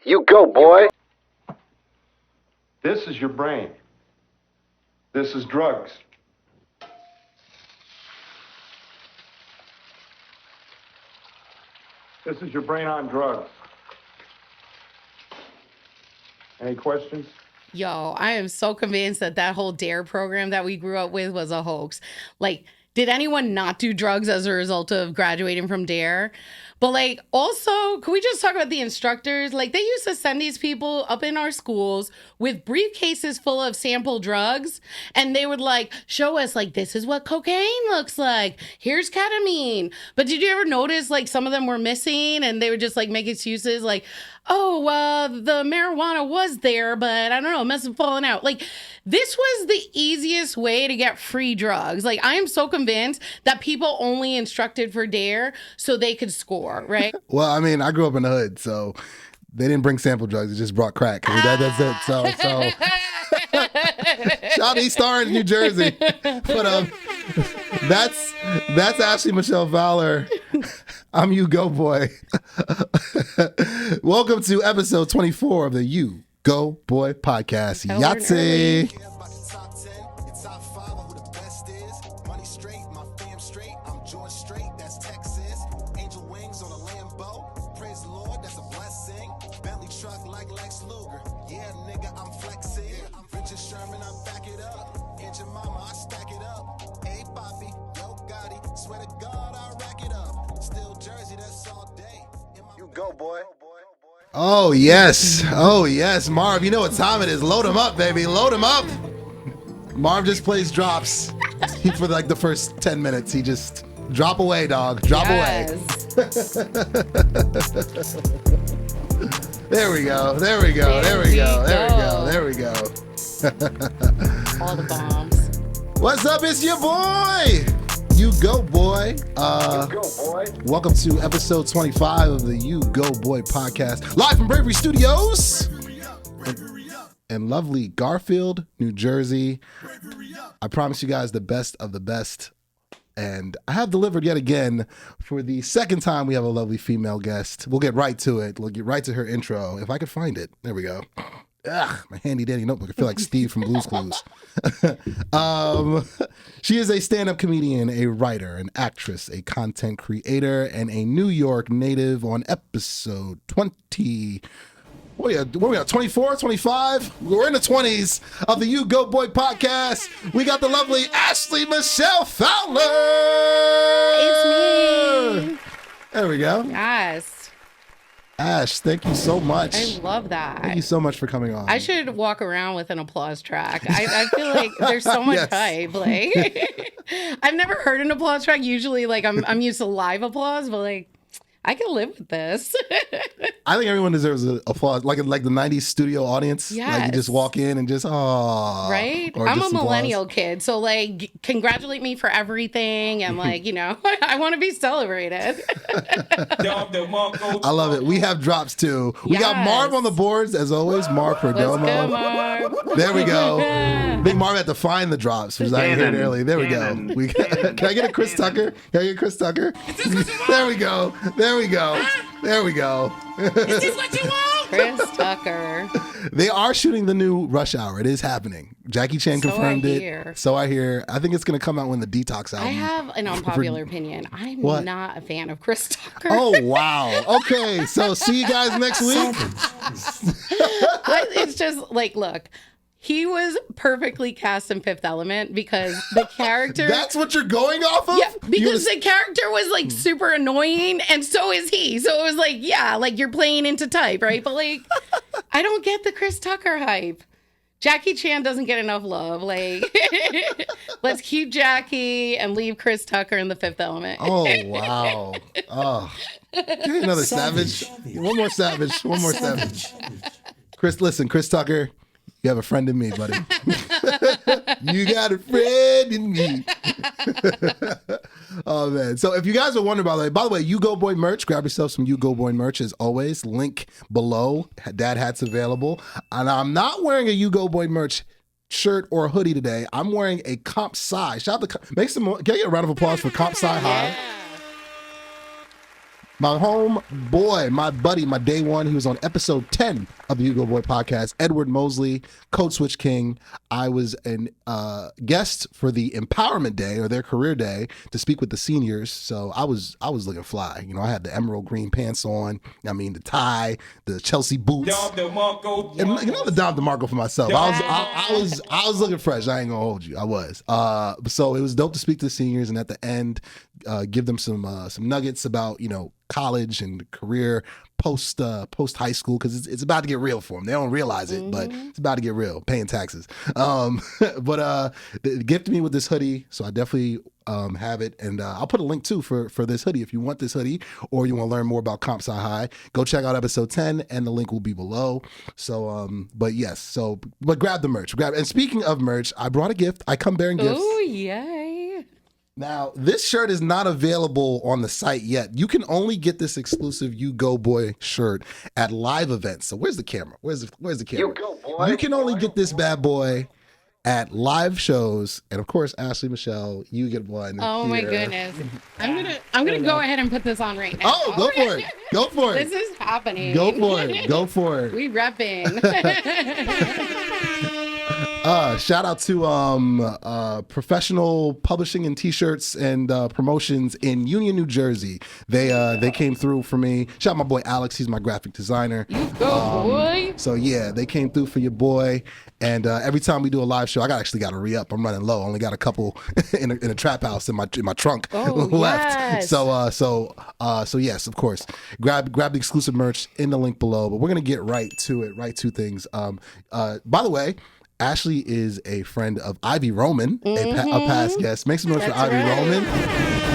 You go, boy. This is your brain. This is drugs. This is your brain on drugs. Any questions? Yo, I am so convinced that whole DARE program that we grew up with was a hoax. Like, did anyone not do drugs as a result of graduating from DARE? But like, also, can we just talk about the instructors? Like, they used to send these people up in our schools with briefcases full of sample drugs, and they would like show us like, this is what cocaine looks like. Here's ketamine. But did you ever notice like some of them were missing, and they would just like make excuses like, oh, the marijuana was there, but I don't know, it must have fallen out. Like, this was the easiest way to get free drugs. Like, I am so convinced that people only instructed for DARE so they could score, right? Well, I mean, I grew up in the hood, so they didn't bring sample drugs. They just brought crack. That's it. So shout out East Orange, New Jersey. But that's Ashley Michelle Fowler. I'm U-Goboy. Welcome to episode 24 of the U-Goboy Podcast. Yahtzee. Go, boy. Oh, yes. Oh, yes. Marv, you know what time it is. Load him up, baby. Load him up. Marv just plays drops. For like the first 10 minutes, he just drop away, dog. Drop away. There we go. There we go. There we go. There we go. There we go. All the bombs. What's up? It's your boy. U-Goboy. Welcome to episode 25 of the U-Goboy Podcast, live from Bravery Studios in lovely Garfield, New Jersey. I promise you guys the best of the best, and I have delivered yet again for the second time. We have a lovely female guest. We'll get right to it. We'll get right to her intro if I could find it. There we go. My handy dandy notebook. I feel like Steve from Blue's Clues. She is a stand-up comedian, a writer, an actress, a content creator, and a New York native. On episode 20. What are we at? 24, 25? We're in the 20s of the U-Goboy Podcast. We got the lovely Ashley Michelle Fowler. It's me. There we go. Yes. Ash, thank you so much. I love that. Thank you so much for coming on. I should walk around with an applause track. I feel like there's so much Yes. hype. Like, I've never heard an applause track. Usually, like, I'm used to live applause, but like, I can live with this. I think everyone deserves an applause, like the 90s studio audience. Like you just Yes. walk in and just, oh. Right? I'm a millennial kid, so like, congratulate me for everything, and like, you know, I want to be celebrated. I love it. We have drops too. We got Yes. Marv on the boards as always. Marv Perdomo. Let's go, Marv. There we go. Big Marv had to find the drops, which I heard early. There we go. Can I get a Chris Tucker? Can I get Chris Tucker? There we go. There we go. There we go. Is this what you want? Chris Tucker. They are shooting the new Rush Hour. It is happening. Jackie Chan So confirmed I it. hear. So I hear. I think it's going to come out when the Detox album. I have an unpopular opinion. I'm What? not a fan of Chris Tucker. Oh, wow. Okay. So see you guys next week. It's just like, look, he was perfectly cast in Fifth Element because the character. That's what you're going off of? Yeah, because You was- the character was like super annoying, and so is he. So it was like, yeah, like you're playing into type, right? But like, I don't get the Chris Tucker hype. Jackie Chan doesn't get enough love. Like, let's keep Jackie and leave Chris Tucker in the Fifth Element. Oh, wow. Oh. Give me another savage. One more savage. One more savage. Chris, listen, Chris Tucker, you have a friend in me, buddy. You got a friend in me. Oh, man. So if you guys are wondering, by the way, U-Goboy merch, grab yourself some U-Goboy merch as always. Link below. Dad hats available. And I'm not wearing a U-Goboy merch shirt or hoodie today. I'm wearing a Comp Sci. Shout out to, can I get a round of applause for Comp Sci High? My home boy, my buddy, my day one. He was on episode 10 of the U-Goboy Podcast. Edward Mosley, Code Switch King. I was a guest for the Empowerment Day or their career day to speak with the seniors. So I was looking fly. You know, I had the emerald green pants on. I mean, the tie, the Chelsea boots. And you know, the Dom DeMarco for myself. I was looking fresh. I ain't gonna hold you. I was. So it was dope to speak to the seniors, and at the end, give them some nuggets about, you know, college and career post high school, because it's about to get real for them. They don't realize it, but it's about to get real. Paying taxes. But they gifted me with this hoodie, so I definitely have it, and I'll put a link too for this hoodie if you want this hoodie or you want to learn more about Comp Sci High. Go check out episode 10, and the link will be below. So, but grab the merch. And speaking of merch, I brought a gift. I come bearing gifts. Oh yay! Now, this shirt is not available on the site yet. You can only get this exclusive U-Goboy shirt at live events. So where's the camera? Where's the camera? You can only get this bad boy at live shows. And of course, Ashley Michelle, you get one. Oh here. my goodness. I'm gonna go ahead and put this on right now. Oh, go for it. Go for it. This is happening. Go for it. Go for it. We repping. Shout out to Professional Publishing and T-shirts and promotions in Union, New Jersey. They came through for me. Shout out my boy Alex. He's my graphic designer. You go, boy. So yeah, they came through for your boy. And every time we do a live show, I actually got to re-up. I'm running low. Only got a couple in a trap house in my trunk left. Yes. So yes, of course. Grab the exclusive merch in the link below. But we're gonna get right to it. Right to things. By the way, Ashley is a friend of Ivy Roman, a past guest. Make some noise for Ivy Roman.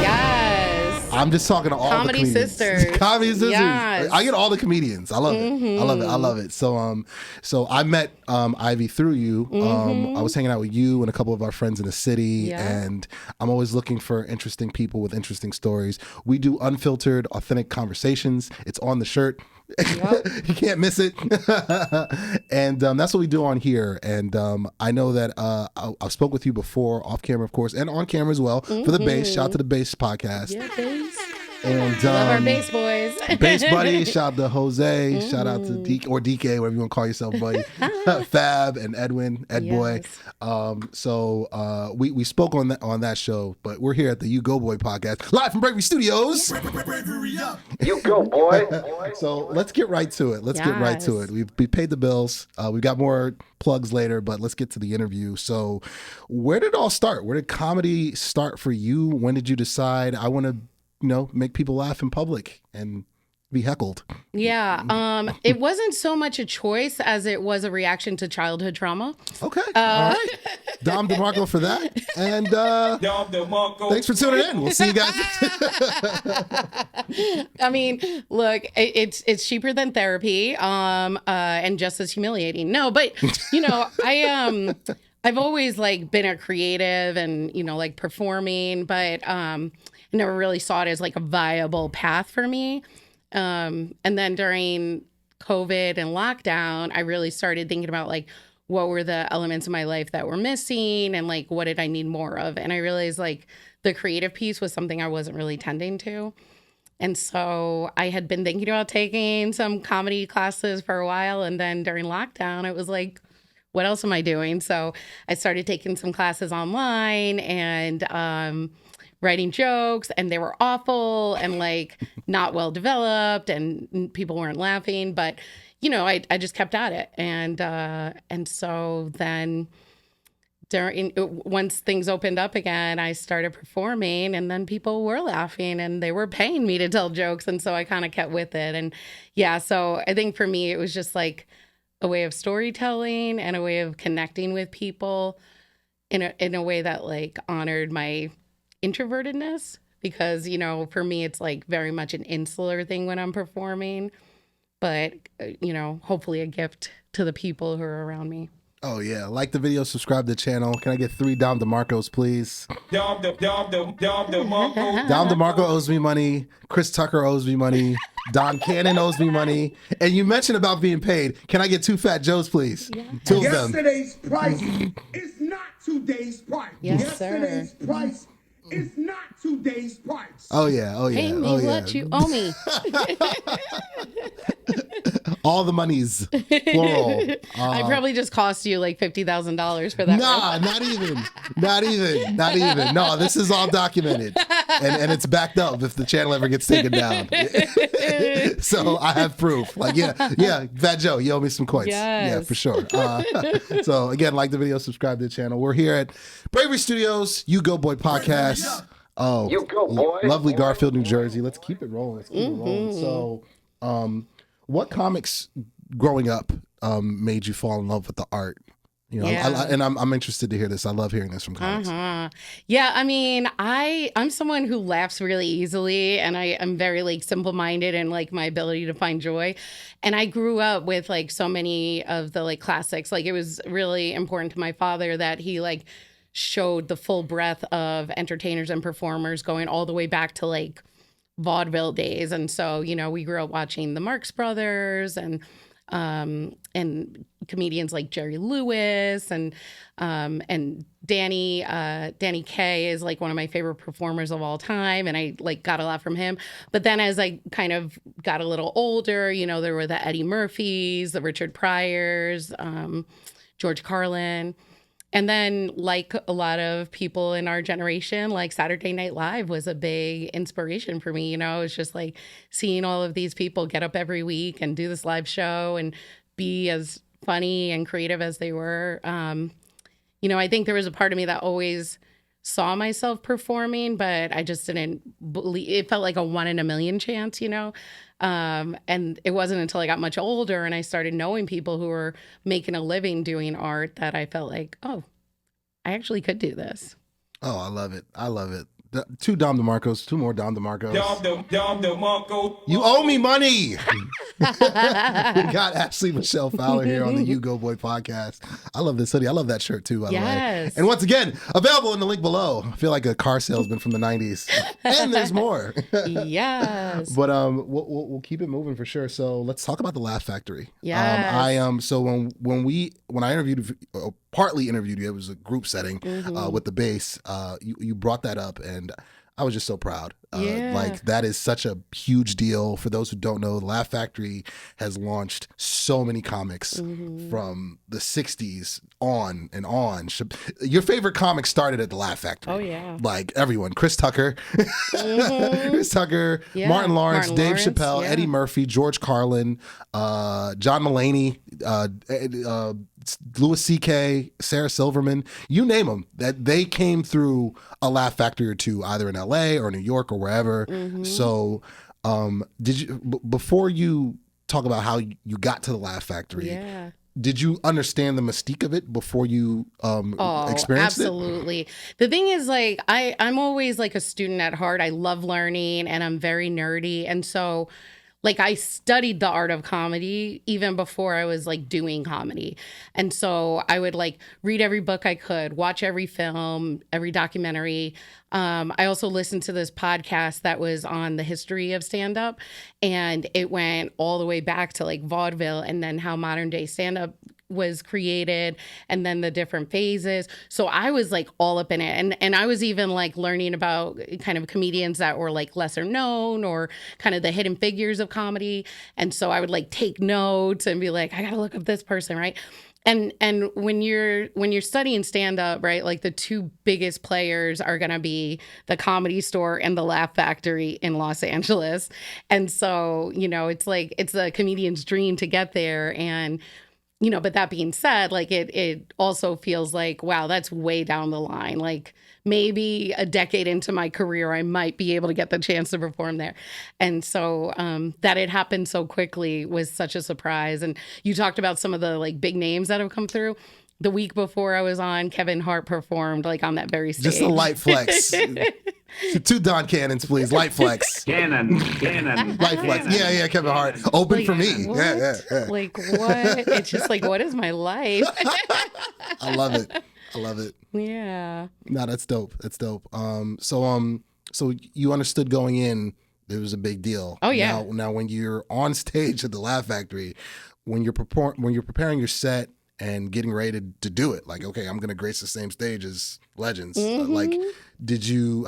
Yes. I'm just talking to all Comedy the comedians. Sisters. Comedy sisters. Yes. I get all the comedians. I love it. I love it. So I met Ivy through you. I was hanging out with you and a couple of our friends in the city, and I'm always looking for interesting people with interesting stories. We do unfiltered, authentic conversations. It's on the shirt. Yep. You can't miss it. And that's what we do on here. And I know that I spoke with you before, off camera, of course, and on camera as well, for the Bass. Shout out to the Bass podcast. Yeah, Bass. And love our Bass boys. Bass buddy. Shout out to Jose. Shout out to DK, whatever you want to call yourself, buddy. Fab and Edwin, Boy. So we spoke on that show, but we're here at the U-Goboy Podcast, live from Bravery Studios. You go, boy. So let's get right to it. Get right to it. We paid the bills. We've got more plugs later, but let's get to the interview. So where did it all start? Where did comedy start for you? When did you decide I want to, make people laugh in public and be heckled? Yeah. It wasn't so much a choice as it was a reaction to childhood trauma. Okay. All right. Dom DeMarco for that. And thanks for tuning in. We'll see you guys. I mean, look, it's cheaper than therapy, and just as humiliating. No, but I've always been a creative and performing, but I never really saw it as a viable path for me. And then during COVID and lockdown, I really started thinking about what were the elements of my life that were missing and what did I need more of? And I realized the creative piece was something I wasn't really tending to. And so I had been thinking about taking some comedy classes for a while. And then during lockdown, it was what else am I doing? So I started taking some classes online and writing jokes, and they were awful and not well developed, and people weren't laughing. But I just kept at it, and so then once things opened up again, I started performing, and then people were laughing, and they were paying me to tell jokes, and so I kind of kept with it. And yeah, so I think for me it was just a way of storytelling and a way of connecting with people in a way that honored my introvertedness, because for me it's very much an insular thing when I'm performing, but hopefully a gift to the people who are around me. Oh yeah, like the video, subscribe to the channel. Can I get 3 Dom DeMarcos, please? Dom DeMarco owes me money. Chris Tucker owes me money. Don Cannon owes me money. And you mentioned about being paid. Can I get 2 Fat Joes, please? Yeah. 2 of them. Yesterday's price is not today's price. Yes, Yesterday's price It's not 2 days' price. Oh yeah. Pay me what you owe me. All the monies, plural. I probably just cost you like $50,000 for that. Nah, not even. No, this is all documented, and it's backed up if the channel ever gets taken down. So I have proof. Like, yeah, Fat Joe, you owe me some coins. Yes. Yeah, for sure. So again, like the video, subscribe to the channel. We're here at Bravery Studios, U-Goboy Podcast. Oh, U-Goboy. Lovely Garfield, New Jersey. Let's keep it rolling. So, what comics growing up made you fall in love with the art? You know, Yeah. I'm interested to hear this. I love hearing this from comics. Yeah, I mean, I'm someone who laughs really easily, and I'm very like simple-minded and like my ability to find joy. And I grew up with like so many of the like classics. Like it was really important to my father that he like showed the full breadth of entertainers and performers going all the way back to like vaudeville days. And so, you know, we grew up watching the Marx Brothers and comedians like Jerry Lewis and Danny Kaye is like one of my favorite performers of all time. And I like got a lot from him. But then as I kind of got a little older, you know, there were the Eddie Murphys, the Richard Pryors, George Carlin. And then, like a lot of people in our generation, like Saturday Night Live was a big inspiration for me. You know, it's just like seeing all of these people get up every week and do this live show and be as funny and creative as they were. You know, I think there was a part of me that always saw myself performing, but I just didn't believe. It felt like a 1 in a million chance, you know? And it wasn't until I got much older and I started knowing people who were making a living doing art that I felt like, oh, I actually could do this. Oh, I love it. Two more Dom DeMarcos. Dom DeMarco. You owe me money. We got Ashley Michelle Fowler here on the U-Goboy Podcast. I love this hoodie. I love that shirt too, by the way. And once again, available in the link below. I feel like a car salesman from the 90s. And there's more. Yes. But we'll keep it moving for sure. So let's talk about the Laugh Factory. Yes. So when I interviewed, partly interviewed you, it was a group setting with the bass. You brought that up, and I was just so proud. Like that is such a huge deal. For those who don't know, the Laugh Factory has launched so many comics from the 60s on and on. Your favorite comic started at the Laugh Factory. Oh yeah. Like everyone, Chris Tucker, Chris Tucker, Martin Lawrence, Dave Chappelle, Eddie Murphy, George Carlin, John Mulaney, Louis C.K., Sarah Silverman, you name them, that they came through a Laugh Factory or two, either in L.A. or New York or wherever. So did you, before you talk about how you got to the Laugh Factory, did you understand the mystique of it before you experienced absolutely. It? The thing is, like, I'm always like a student at heart. I love learning and I'm very nerdy. And so like I studied the art of comedy even before I was like doing comedy. And so I would like read every book I could, watch every film, every documentary. I also listened to this podcast that was on the history of stand-up, and it went all the way back to like vaudeville and then how modern day stand-up was created and then the different phases. So I was like all up in it. And I was even like learning about kind of comedians that were like lesser known or kind of the hidden figures of comedy. And so I would like take notes and be like, I got to look up this person, right? And when you're studying stand up, right, like the two biggest players are going to be the Comedy Store and the Laugh Factory in Los Angeles. And so, you know, it's like it's a comedian's dream to get there. And you know, but that being said, like it also feels like, wow, that's way down the line. Like maybe a decade into my career, I might be able to get the chance to perform there. And so that it happened so quickly was such a surprise. And you talked about some of the like big names that have come through. The week before I was on, Kevin Hart performed like on that very stage. Just a light flex. Two Don Cannons, please. Light flex. Cannon. Light flex. Yeah, Kevin Hart. Open like, for me. What? Yeah. Like what? It's just like, what is my life? I love it. Yeah. No, that's dope. So you understood going in, it was a big deal. Oh yeah. Now when you're on stage at the Laugh Factory, when you're preparing your set and getting ready to do it. Like, okay, I'm gonna grace the same stage as legends. Like,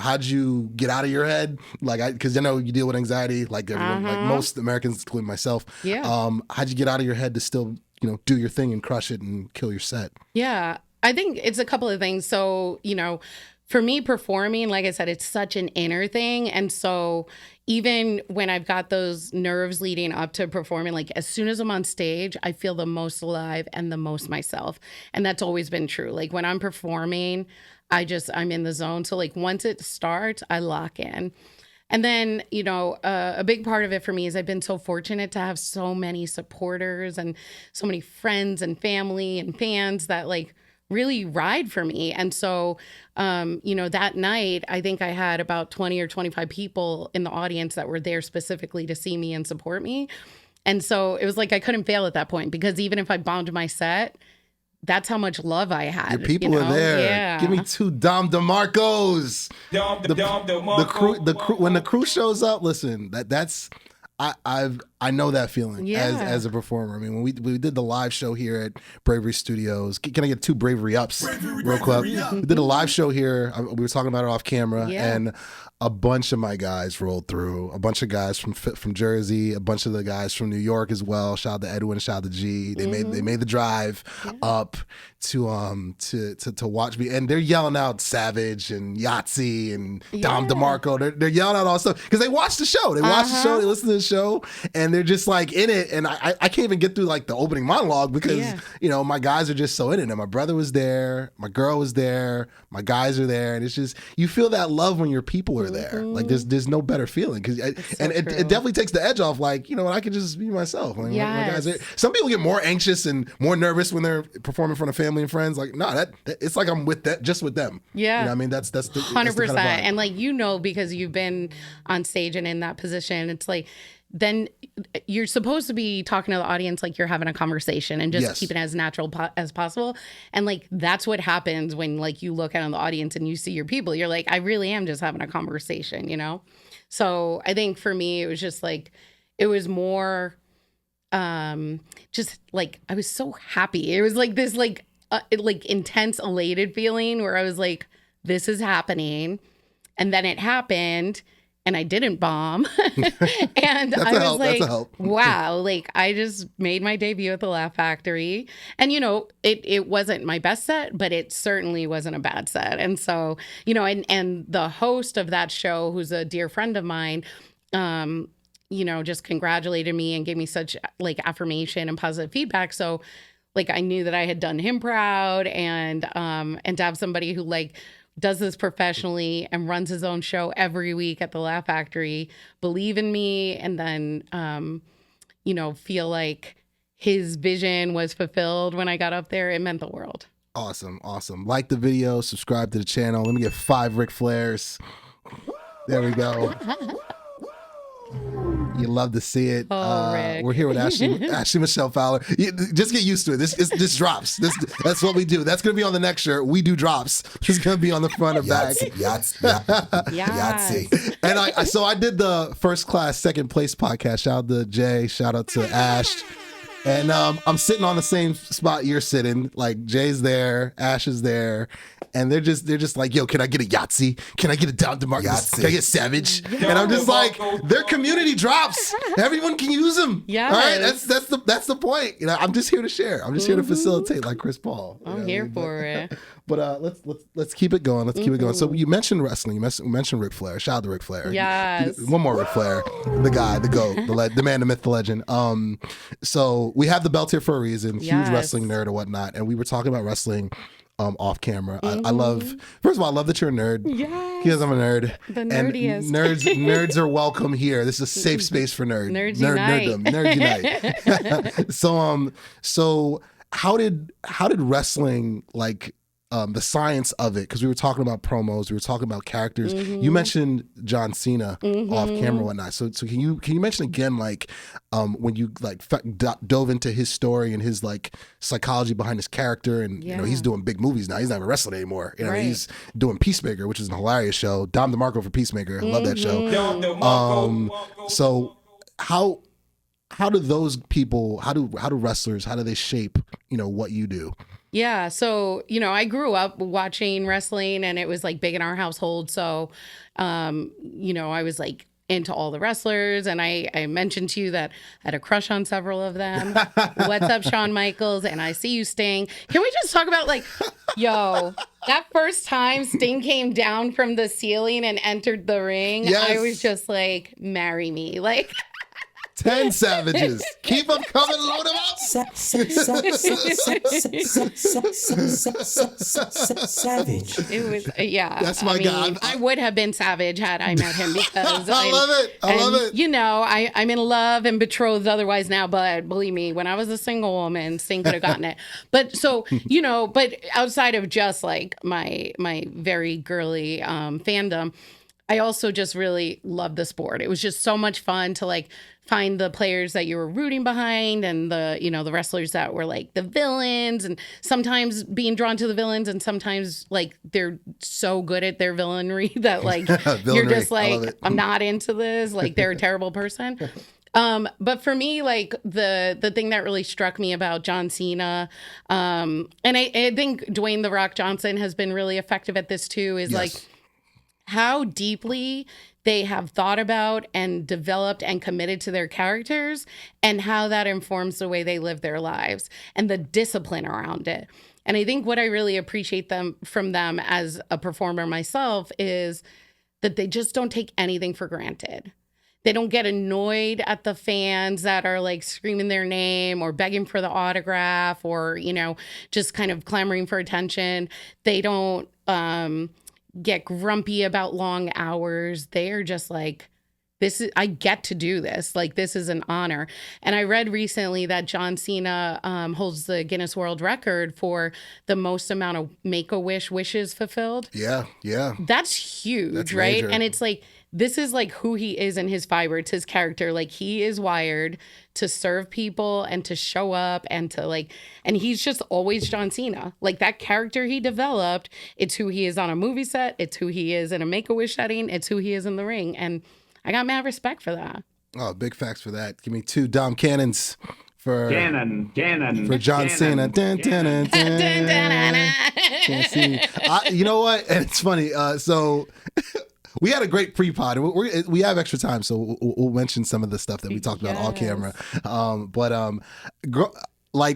how'd you get out of your head? Like, because I know you deal with anxiety, like everyone, like most Americans, including myself. Yeah. How'd you get out of your head to still, do your thing and crush it and kill your set? Yeah, I think it's a couple of things. So, for me, performing, like I said, it's such an inner thing. And so even when I've got those nerves leading up to performing, like as soon as I'm on stage, I feel the most alive and the most myself. And that's always been true. Like when I'm performing, I'm in the zone. So like once it starts, I lock in. And then, a big part of it for me is I've been so fortunate to have so many supporters and so many friends and family and fans that like really ride for me. And so, that night, I think I had about 20 or 25 people in the audience that were there specifically to see me and support me. And so it was like I couldn't fail at that point, because even if I bombed my set, that's how much love I had. Your people are there. Yeah. Give me 2 Dom DeMarcos. The crew, when the crew shows up, listen, that's I know that feeling as a performer. I mean, when we did the live show here at Bravery Studios, can I get 2 Bravery ups real quick? We did a live show here. We were talking about it off camera, and a bunch of my guys rolled through. A bunch of guys from Jersey, a bunch of the guys from New York as well. Shout out to Edwin, shout out to G. They made the drive up to watch me, and they're yelling out Savage and Yahtzee and Dom DeMarco. They're yelling out all stuff because they watched the show. They watched the show. They listened to the show, and they're just like in it. And I can't even get through like the opening monologue because my guys are just so in it. And my brother was there, my girl was there, my guys are there, and it's just you feel that love when your people are there. Like there's no better feeling because it definitely takes the edge off. Like I could just be myself. Like, my guys are, some people get more anxious and more nervous when they're performing in front of family and friends. Like that it's like I'm with that just with them. Yeah, what I mean that's the 100%. Kind of and like because you've been on stage and in that position, it's like then you're supposed to be talking to the audience like you're having a conversation and just keep it as natural as possible. And like that's what happens when like you look out in the audience and you see your people. You're like, I really am just having a conversation, So I think for me it was just like it was more just like I was so happy. It was like this like intense elated feeling where I was like, this is happening. And then it happened. And I didn't bomb. And I was like, wow, like I just made my debut at the Laugh Factory. And, it wasn't my best set, but it certainly wasn't a bad set. And so, and the host of that show, who's a dear friend of mine, just congratulated me and gave me such like affirmation and positive feedback. So like I knew that I had done him proud, and to have somebody who like does this professionally and runs his own show every week at the Laugh Factory believe in me, and then feel like his vision was fulfilled when I got up there. It meant the world. Awesome. Like the video, subscribe to the channel. Let me get 5 Ric Flairs. There we go. You love to see it. We're here with Ashley Michelle Fowler. Just get used to it. This drops. That's what we do. That's going to be on the next shirt. We do drops. This is going to be on the front or back. Yahtzee. And I did the first class, second place podcast. Shout out to Jay. Shout out to Ash. And I'm sitting on the same spot you're sitting. Like Jay's there, Ash is there, and they're just like, yo, can I get a Yahtzee? Can I get a Dom DeMarco? Can I get Savage? And I'm just like, their community drops. Everyone can use them. Yeah. All right, that's the point. I'm just here to share. I'm just here to facilitate, like Chris Paul. I'm here for it. But let's keep it going. Let's keep it going. So you mentioned wrestling. You mentioned Ric Flair. Shout out to Ric Flair. Yes. One more Ric Flair. The guy, the GOAT, the man, the myth, the legend. So we have the belt here for a reason. Huge wrestling nerd or whatnot. And we were talking about wrestling off camera. I love, first of all, I love that you're a nerd. Yes. Because I'm a nerd. The nerdiest. And nerds are welcome here. This is a safe space for nerds. Nerds unite. Nerds unite. So how did wrestling like the science of it, because we were talking about promos, we were talking about characters. You mentioned John Cena off camera and whatnot. So can you mention again, like when you like dove into his story and his like psychology behind his character, and he's doing big movies now. He's not even wrestling anymore. He's doing Peacemaker, which is an hilarious show. Dom DeMarco for Peacemaker. I love that show. So how how do those people, how do wrestlers, how do they shape, what you do? Yeah. So, I grew up watching wrestling and it was like big in our household. So, I was like into all the wrestlers. And I mentioned to you that I had a crush on several of them. What's up, Shawn Michaels? And I see you, Sting. Can we just talk about that first time Sting came down from the ceiling and entered the ring? Yes. I was just like, marry me. 10 savages. Keep them coming, load them up. Savage. It was, yeah. That's my guy. I would have been savage had I met him because I love it. I love it. I'm in love and betrothed otherwise now, but believe me, when I was a single woman, Sting could have gotten it. But so, but outside of just my very girly fandom, I also just really loved the sport. It was just so much fun to find the players that you were rooting behind and the wrestlers that were the villains, and sometimes being drawn to the villains and sometimes they're so good at their villainry that you're just I'm not into this. They're a terrible person. But for me, the thing that really struck me about John Cena, and I think Dwayne "The Rock" Johnson has been really effective at this too, is Yes. How deeply they have thought about and developed and committed to their characters and how that informs the way they live their lives and the discipline around it. And I think what I really appreciate from them as a performer myself is that they just don't take anything for granted. They don't get annoyed at the fans that are screaming their name or begging for the autograph or, just kind of clamoring for attention. They don't, get grumpy about long hours. They are just I get to do this. This is an honor. And I read recently that John Cena holds the Guinness World Record for the most amount of Make-A-Wish wishes fulfilled. Yeah. That's huge, That's right? major. And it's this is who he is in his fiber. It's his character. He is wired to serve people and to show up and to and he's just always John Cena. That character he developed, it's who he is on a movie set. It's who he is in a Make-A-Wish setting. It's who he is in the ring. And I got mad respect for that. Oh, big facts for that. Give me 2 Dom Cannons for Cannon. for John Cena. Dun, dun, dun, dun. Can't see. You know what? And it's funny. So we had a great pre-pod. We have extra time, so we'll mention some of the stuff that we talked about off camera.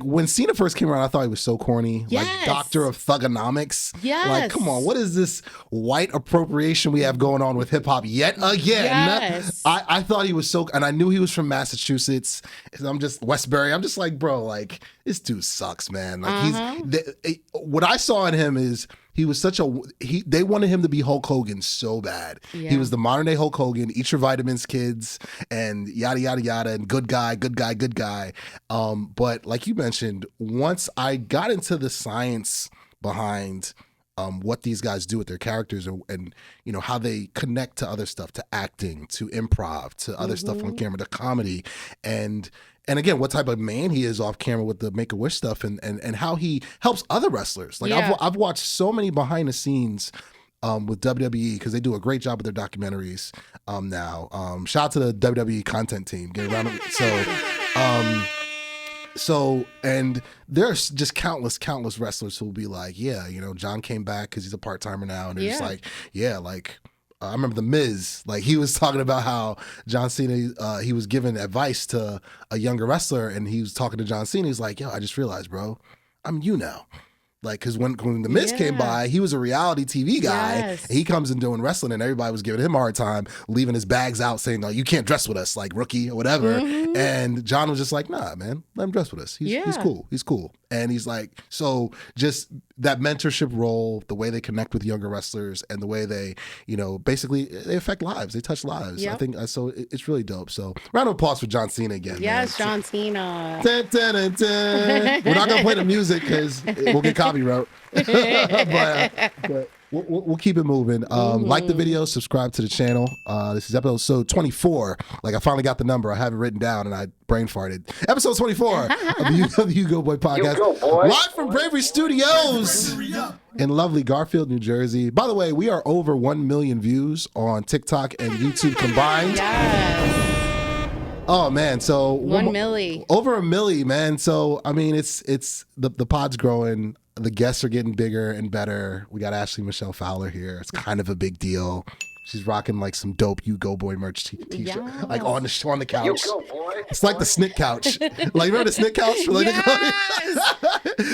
When Cena first came around, I thought he was so corny. Yes. Doctor of Thugonomics. Yes. Come on, what is this white appropriation we have going on with hip hop yet again? Yes. I thought he was so, and I knew he was from Massachusetts. I'm just Westbury. I'm just bro, this dude sucks, man. What I saw in him is he was they wanted him to be Hulk Hogan so bad. Yeah. He was the modern day Hulk Hogan, eat your vitamins, kids, and yada, yada, yada, and good guy. But like you mentioned, once I got into the science behind what these guys do with their characters and how they connect to other stuff, to acting, to improv, to other stuff on camera, to comedy, and again, what type of man he is off camera with the Make-A-Wish stuff and how he helps other wrestlers. I've watched so many behind the scenes with WWE because they do a great job with their documentaries now. Shout out to the WWE content team. Get around it. So, and there's just countless wrestlers who will be John came back because he's a part-timer now. And they're just I remember The Miz, he was talking about how John Cena, he was giving advice to a younger wrestler and he was talking to John Cena. He's like, yo, I just realized, bro, I'm you now. Because when The Miz came by, he was a reality TV guy. Yes. And he comes in doing wrestling and everybody was giving him a hard time, leaving his bags out saying, you can't dress with us, rookie or whatever. And John was just like, nah, man, let him dress with us. He's cool. He's cool. And he's so just that mentorship role, the way they connect with younger wrestlers and the way they, basically they affect lives. They touch lives. Yep. I think so. It's really dope. So round of applause for John Cena again. Yes, man. John Cena. Dun, dun, dun, dun. We're not going to play the music because we'll get copyright. but we'll keep it moving. Like the video, subscribe to the channel. This is episode 24. I finally got the number. I have it written down and I brain farted. Episode 24 of the U-Goboy Podcast. Live from Bravery Studios in lovely Garfield, New Jersey. By the way, we are over 1 million views on TikTok and YouTube combined. Yes. Oh man, so 1 milli. over a milli, man. So I mean, it's the pod's growing. The guests are getting bigger and better. We got Ashley Michelle Fowler here. It's kind of a big deal. She's rocking like some dope U-Goboy merch t-shirt, Yes. like on the couch. U-Goboy. It's like the Snick couch. Like remember the Snick couch? Like Yes!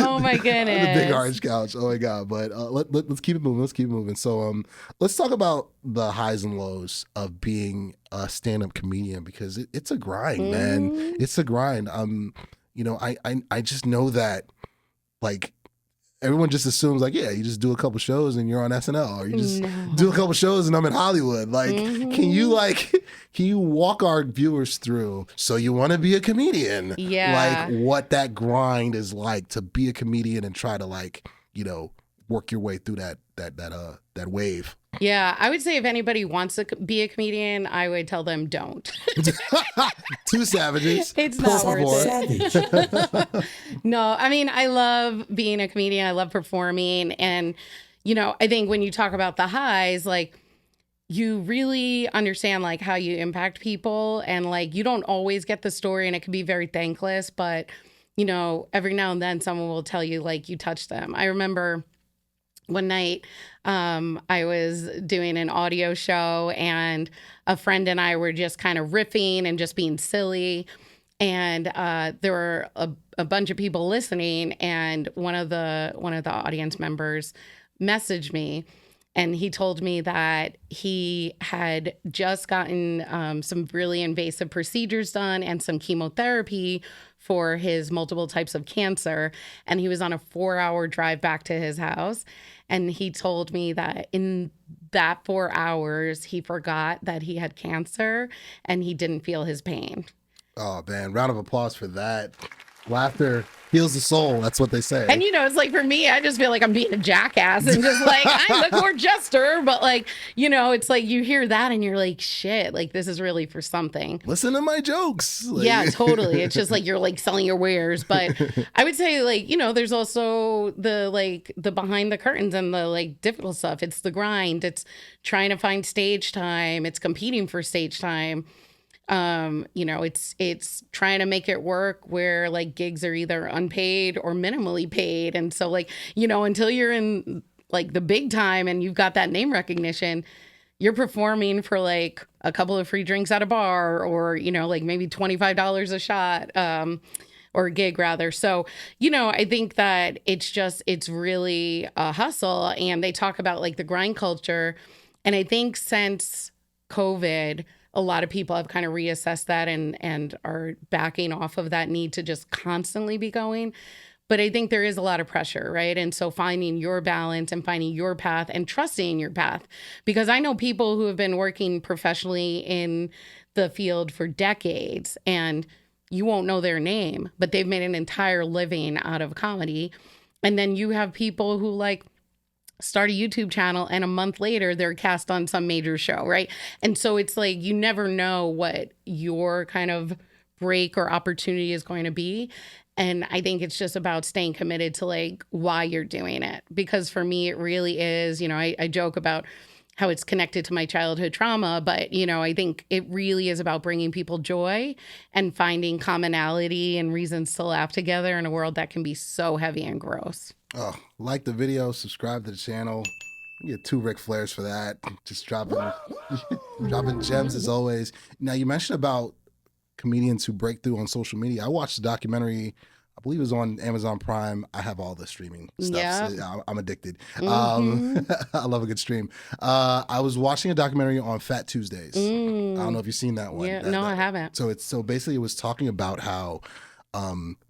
Oh my goodness. The big orange couch. Oh my god! But let's keep it moving. Let's keep it moving. So let's talk about the highs and lows of being a stand-up comedian because it's a grind, man. It's a grind. You know, I just know that like. Everyone just assumes like, yeah, you just do a couple shows and you're on SNL, or you just do a couple shows and I'm in Hollywood. Like, can you walk our viewers through? So you want to be a comedian? Yeah. Like what that grind is like to be a comedian and try to like, you know, work your way through that wave. Yeah, I would say if anybody wants to be a comedian, I would tell them don't. Two savages. It's Por not favor. worth it. No, I mean, I love being a comedian. I love performing. And, you know, I think when you talk about the highs, like, you really understand, like, how you impact people. And, like, you don't always get the story, and it can be very thankless. But, you know, every now and then someone will tell you, like, you touched them. I remember one night I was doing an audio show and a friend and I were just kind of riffing and just being silly. And there were a bunch of people listening, and one of the audience members messaged me, and he told me that he had just gotten some really invasive procedures done and some chemotherapy for his multiple types of cancer. And he was on a 4-hour drive back to his house. And he told me that in that 4 hours, he forgot that he had cancer and he didn't feel his pain. Oh man, round of applause for that. Laughter heals the soul. That's what they say. And, you know, it's like for me, I just feel like I'm being a jackass and just like, I'm the court jester. But like, you know, it's like you hear that and you're like, shit, like this is really for something. Listen to my jokes. Like... Yeah, totally. It's just like you're like selling your wares. But I would say like, you know, there's also the behind the curtains and the like difficult stuff. It's the grind. It's trying to find stage time. It's competing for stage time. You know, it's trying to make it work where like gigs are either unpaid or minimally paid. And so like, you know, until you're in like the big time and you've got that name recognition, you're performing for like a couple of free drinks at a bar or, you know, like maybe $25 a shot, or a gig rather. So, you know, I think that it's really a hustle, and they talk about like the grind culture. And I think since COVID, a lot of people have kind of reassessed that and are backing off of that need to just constantly be going. But I think there is a lot of pressure, right? And so finding your balance and finding your path and trusting your path. Because I know people who have been working professionally in the field for decades, and you won't know their name, but they've made an entire living out of comedy. And then you have people who like start a YouTube channel and a month later they're cast on some major show, right? And so it's like you never know what your kind of break or opportunity is going to be. And I think it's just about staying committed to like why you're doing it. Because for me, it really is, you know, I joke about how it's connected to my childhood trauma, but, you know, I think it really is about bringing people joy and finding commonality and reasons to laugh together in a world that can be so heavy and gross. Oh, like the video, subscribe to the channel. You get 2 Ric Flairs for that. Just dropping gems as always. Now, you mentioned about comedians who break through on social media. I watched the documentary, I believe it was on Amazon Prime. I have all the streaming stuff. Yeah. So I'm addicted. Mm-hmm. I love a good stream. I was watching a documentary on Fat Tuesdays. I don't know if you've seen that one. Yeah, I haven't. So basically it was talking about how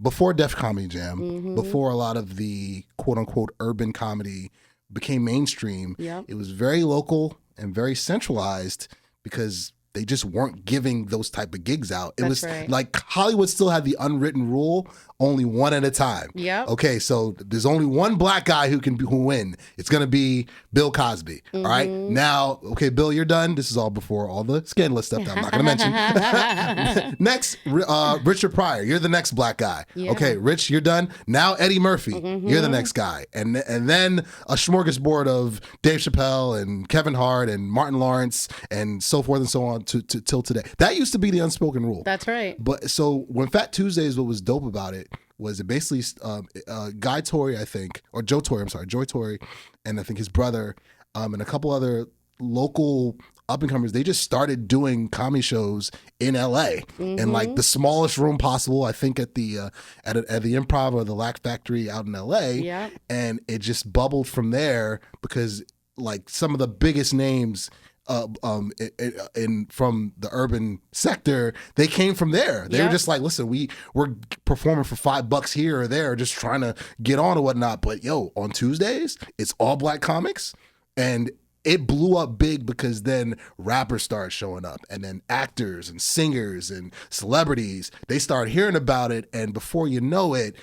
before Def Comedy Jam, before a lot of the quote unquote urban comedy became mainstream, it was very local and very centralized because they just weren't giving those type of gigs out. It was right. Like Hollywood still had the unwritten rule, only one at a time. Yep. Okay, so there's only one black guy who win. It's gonna be Bill Cosby. All right. Now, okay, Bill, you're done. This is all before all the scandalous stuff that I'm not gonna mention. Next, Richard Pryor, you're the next black guy. Yeah. Okay, Rich, you're done. Now Eddie Murphy, you're the next guy. And then a smorgasbord of Dave Chappelle and Kevin Hart and Martin Lawrence and so forth and so on. till today. That used to be the unspoken rule. That's right. But so when Fat Tuesdays, what was dope about it was it basically Guy Torry, I think, or Joe Torry, Joy Torry, and I think his brother, and a couple other local up and comers, they just started doing comedy shows in LA in like the smallest room possible. I think at the Improv or the Laugh Factory out in LA. Yeah. And it just bubbled from there because like some of the biggest names from the urban sector, they came from there. They were just like, listen, we're performing for $5 here or there, just trying to get on or whatnot. But yo, on Tuesdays, it's all black comics, and it blew up big because then rappers started showing up, and then actors and singers and celebrities, they start hearing about it, and before you know it,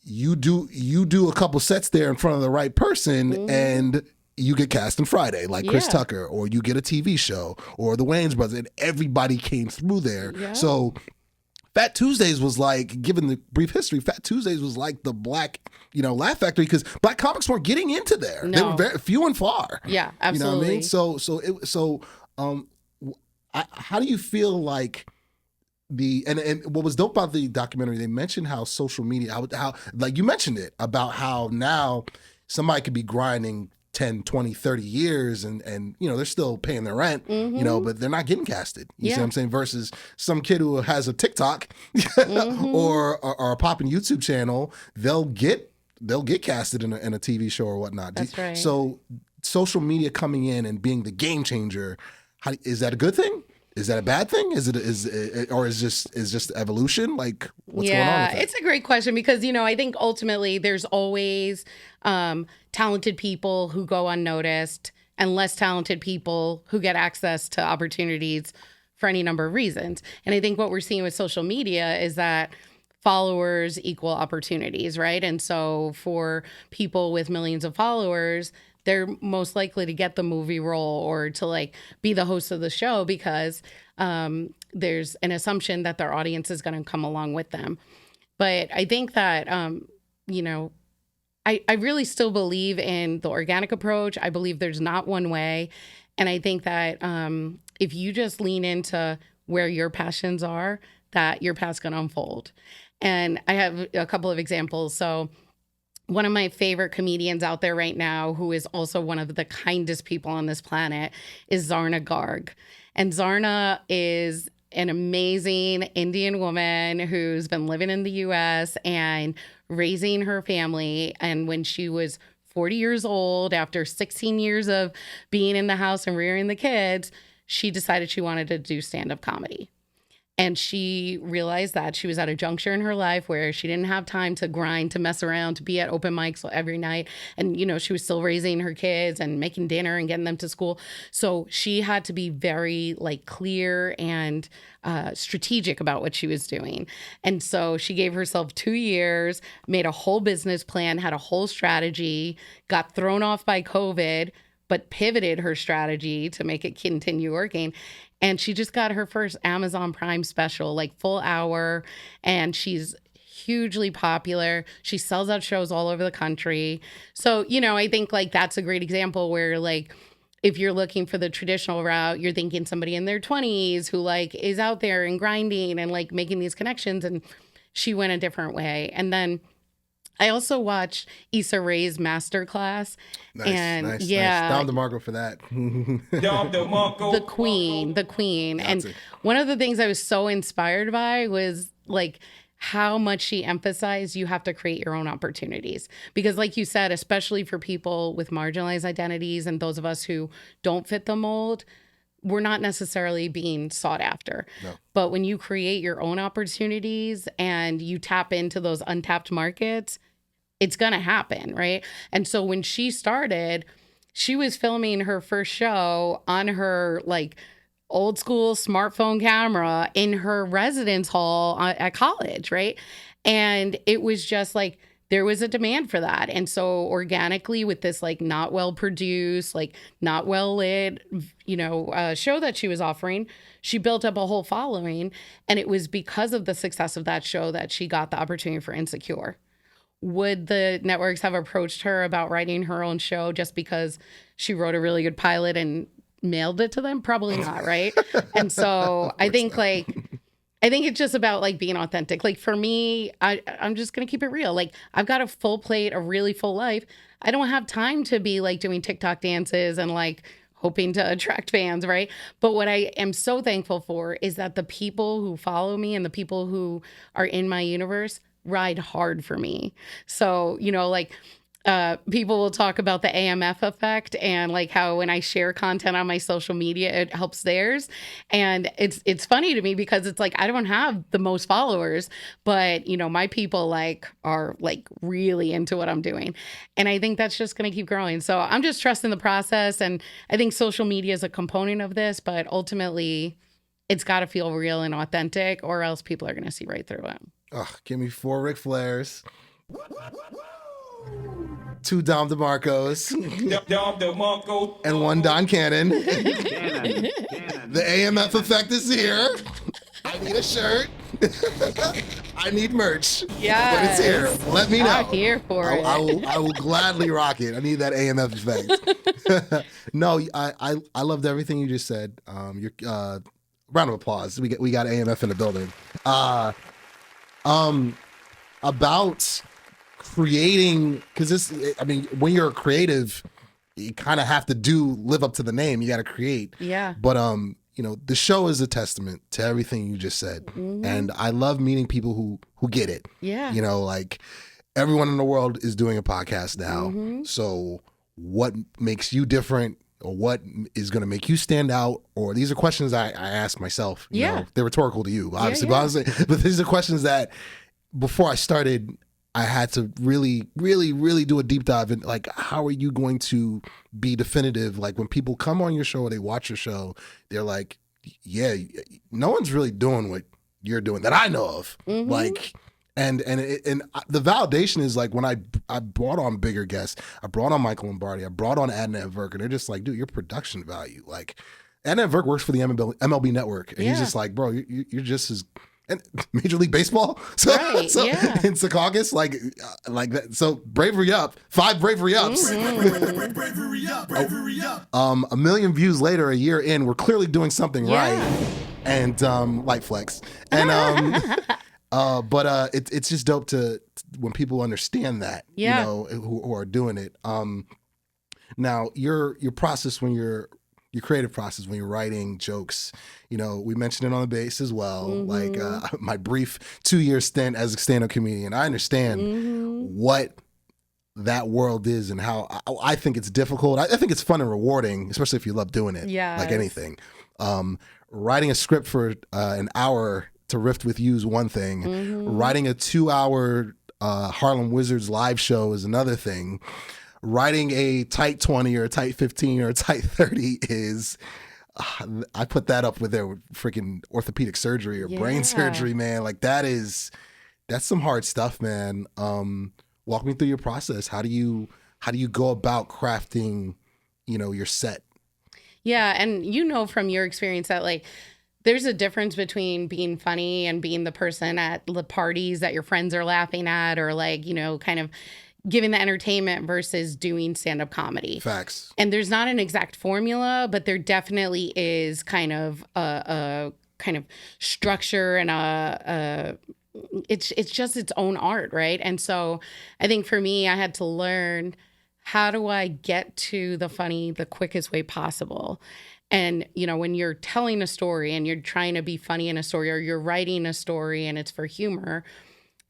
you do a couple sets there in front of the right person, and you get cast in Friday, like Chris Tucker, or you get a TV show, or the Wayans brothers, and everybody came through there. Yeah. So Fat Tuesdays was like, given the brief history, Fat Tuesdays was like the black, Laugh Factory, because black comics weren't getting into there. No. They were very few and far. Yeah, absolutely. You know what I mean? How do you feel like and what was dope about the documentary, they mentioned how social media, how like you mentioned it, about how now somebody could be grinding 10, 20, 30 years and they're still paying their rent, but they're not getting casted. You see what I'm saying? Versus some kid who has a TikTok or a popping YouTube channel, they'll get casted in a TV show or whatnot. That's right. So social media coming in and being the game changer, is that a good thing? Is that a bad thing? Is just evolution? Like, what's going on with that? It's a great question because, I think ultimately there's always talented people who go unnoticed and less talented people who get access to opportunities for any number of reasons. And I think what we're seeing with social media is that followers equal opportunities, right? And so for people with millions of followers, they're most likely to get the movie role or to like be the host of the show because there's an assumption that their audience is going to come along with them. But I think that, I really still believe in the organic approach. I believe there's not one way. And I think that if you just lean into where your passions are, that your path's going to unfold. And I have a couple of examples. So one of my favorite comedians out there right now, who is also one of the kindest people on this planet, is Zarna Garg. And Zarna is an amazing Indian woman who's been living in the U.S. and raising her family. And when she was 40 years old, after 16 years of being in the house and rearing the kids, she decided she wanted to do stand-up comedy. And she realized that she was at a juncture in her life where she didn't have time to grind, to mess around, to be at open mics every night. And, she was still raising her kids and making dinner and getting them to school. So she had to be very clear and strategic about what she was doing. And so she gave herself 2 years, made a whole business plan, had a whole strategy, got thrown off by COVID, but pivoted her strategy to make it continue working. And she just got her first Amazon Prime special, full hour, and she's hugely popular. She sells out shows all over the country. So, I think that's a great example where if you're looking for the traditional route, you're thinking somebody in their 20s who is out there and grinding and making these connections, and she went a different way. And then I also watched Issa Rae's masterclass. Nice. Dom DeMarco for that. The queen. And one of the things I was so inspired by was how much she emphasized you have to create your own opportunities. Because like you said, especially for people with marginalized identities and those of us who don't fit the mold, we're not necessarily being sought after. No. But when you create your own opportunities and you tap into those untapped markets, it's going to happen, right? And so when she started, she was filming her first show on her old school smartphone camera in her residence hall at college, right? And it was just there was a demand for that. And so organically with this not well produced, not well lit, show that she was offering, she built up a whole following. And it was because of the success of that show that she got the opportunity for Insecure. Would the networks have approached her about writing her own show just because she wrote a really good pilot and mailed it to them? Probably not, right? And so I think it's just about like being authentic. Like for me, I'm just going to keep it real. Like I've got a full plate, a really full life. I don't have time to be like doing TikTok dances and like hoping to attract fans, right? But what I am so thankful for is that the people who follow me and the people who are in my universe ride hard for me. So, you know, like people will talk about the AMF effect and like how when I share content on my social media, it helps theirs. And it's funny to me because it's like, I don't have the most followers, but you know, my people like are like really into what I'm doing. And I think that's just going to keep growing. So I'm just trusting the process. And I think social media is a component of this, but ultimately it's got to feel real and authentic or else people are going to see right through it. Give me 4 Ric Flairs. 2 Dom DeMarcos. And 1 Don Cannon. The AMF effect is here. I need a shirt. I need merch. Yeah, but it's here. Let me know. I'm here for it. I will gladly rock it. I need that AMF effect. No, I loved everything you just said. Round of applause. We got AMF in the building. About creating, because when you're a creative, you kind of have to live up to the name. You got to create. Yeah. But you know, the show is a testament to everything you just said, and I love meeting people who get it. Yeah. You know, like everyone in the world is doing a podcast now. So what makes you different, or what is going to make you stand out? Or these are questions I ask myself. You know, they're rhetorical to you, obviously, but these are questions that before I started, I had to really, really, really do a deep dive in, like, how are you going to be definitive? Like when people come on your show or they watch your show, they're like, yeah, no one's really doing what you're doing that I know of. Like, and the validation is like when I brought on bigger guests, I brought on Michael Lombardi, I brought on Adnan Virk, and they're just like, dude, your production value, like Adnan Virk works for the MLB Network, and he's just like, bro, you're just as. And Major League Baseball, in Secaucus, like that. So Bravery up, 5 Bravery ups. Bravery up. 1 million views later, a year in, we're clearly doing something right. And light flex. And but it's just dope to when people understand that, you know, who are doing it. Now your process when your creative process when you're writing jokes, you know, we mentioned it on the base as well. Like my brief 2-year stint as a stand-up comedian, I understand what that world is and how I think it's difficult. I think it's fun and rewarding, especially if you love doing it. Yeah, like anything. Writing a script for an hour to riff with you is one thing. Writing a 2-hour Harlem Wizards live show is another thing. Writing a tight 20 or a tight 15 or a tight 30 is, I put that up with their freaking orthopedic surgery or brain surgery, man. Like that's some hard stuff, man. Walk me through your process. How do you go about crafting, you know, your set? Yeah. And you know, from your experience that like, there's a difference between being funny and being the person at the parties that your friends are laughing at, or like, you know, kind of giving the entertainment versus doing stand-up comedy. Facts. And there's not an exact formula, but there definitely is kind of a kind of structure and it's just its own art, right? And so I think for me, I had to learn, how do I get to the funny the quickest way possible? And, you know, when you're telling a story and you're trying to be funny in a story, or you're writing a story and it's for humor,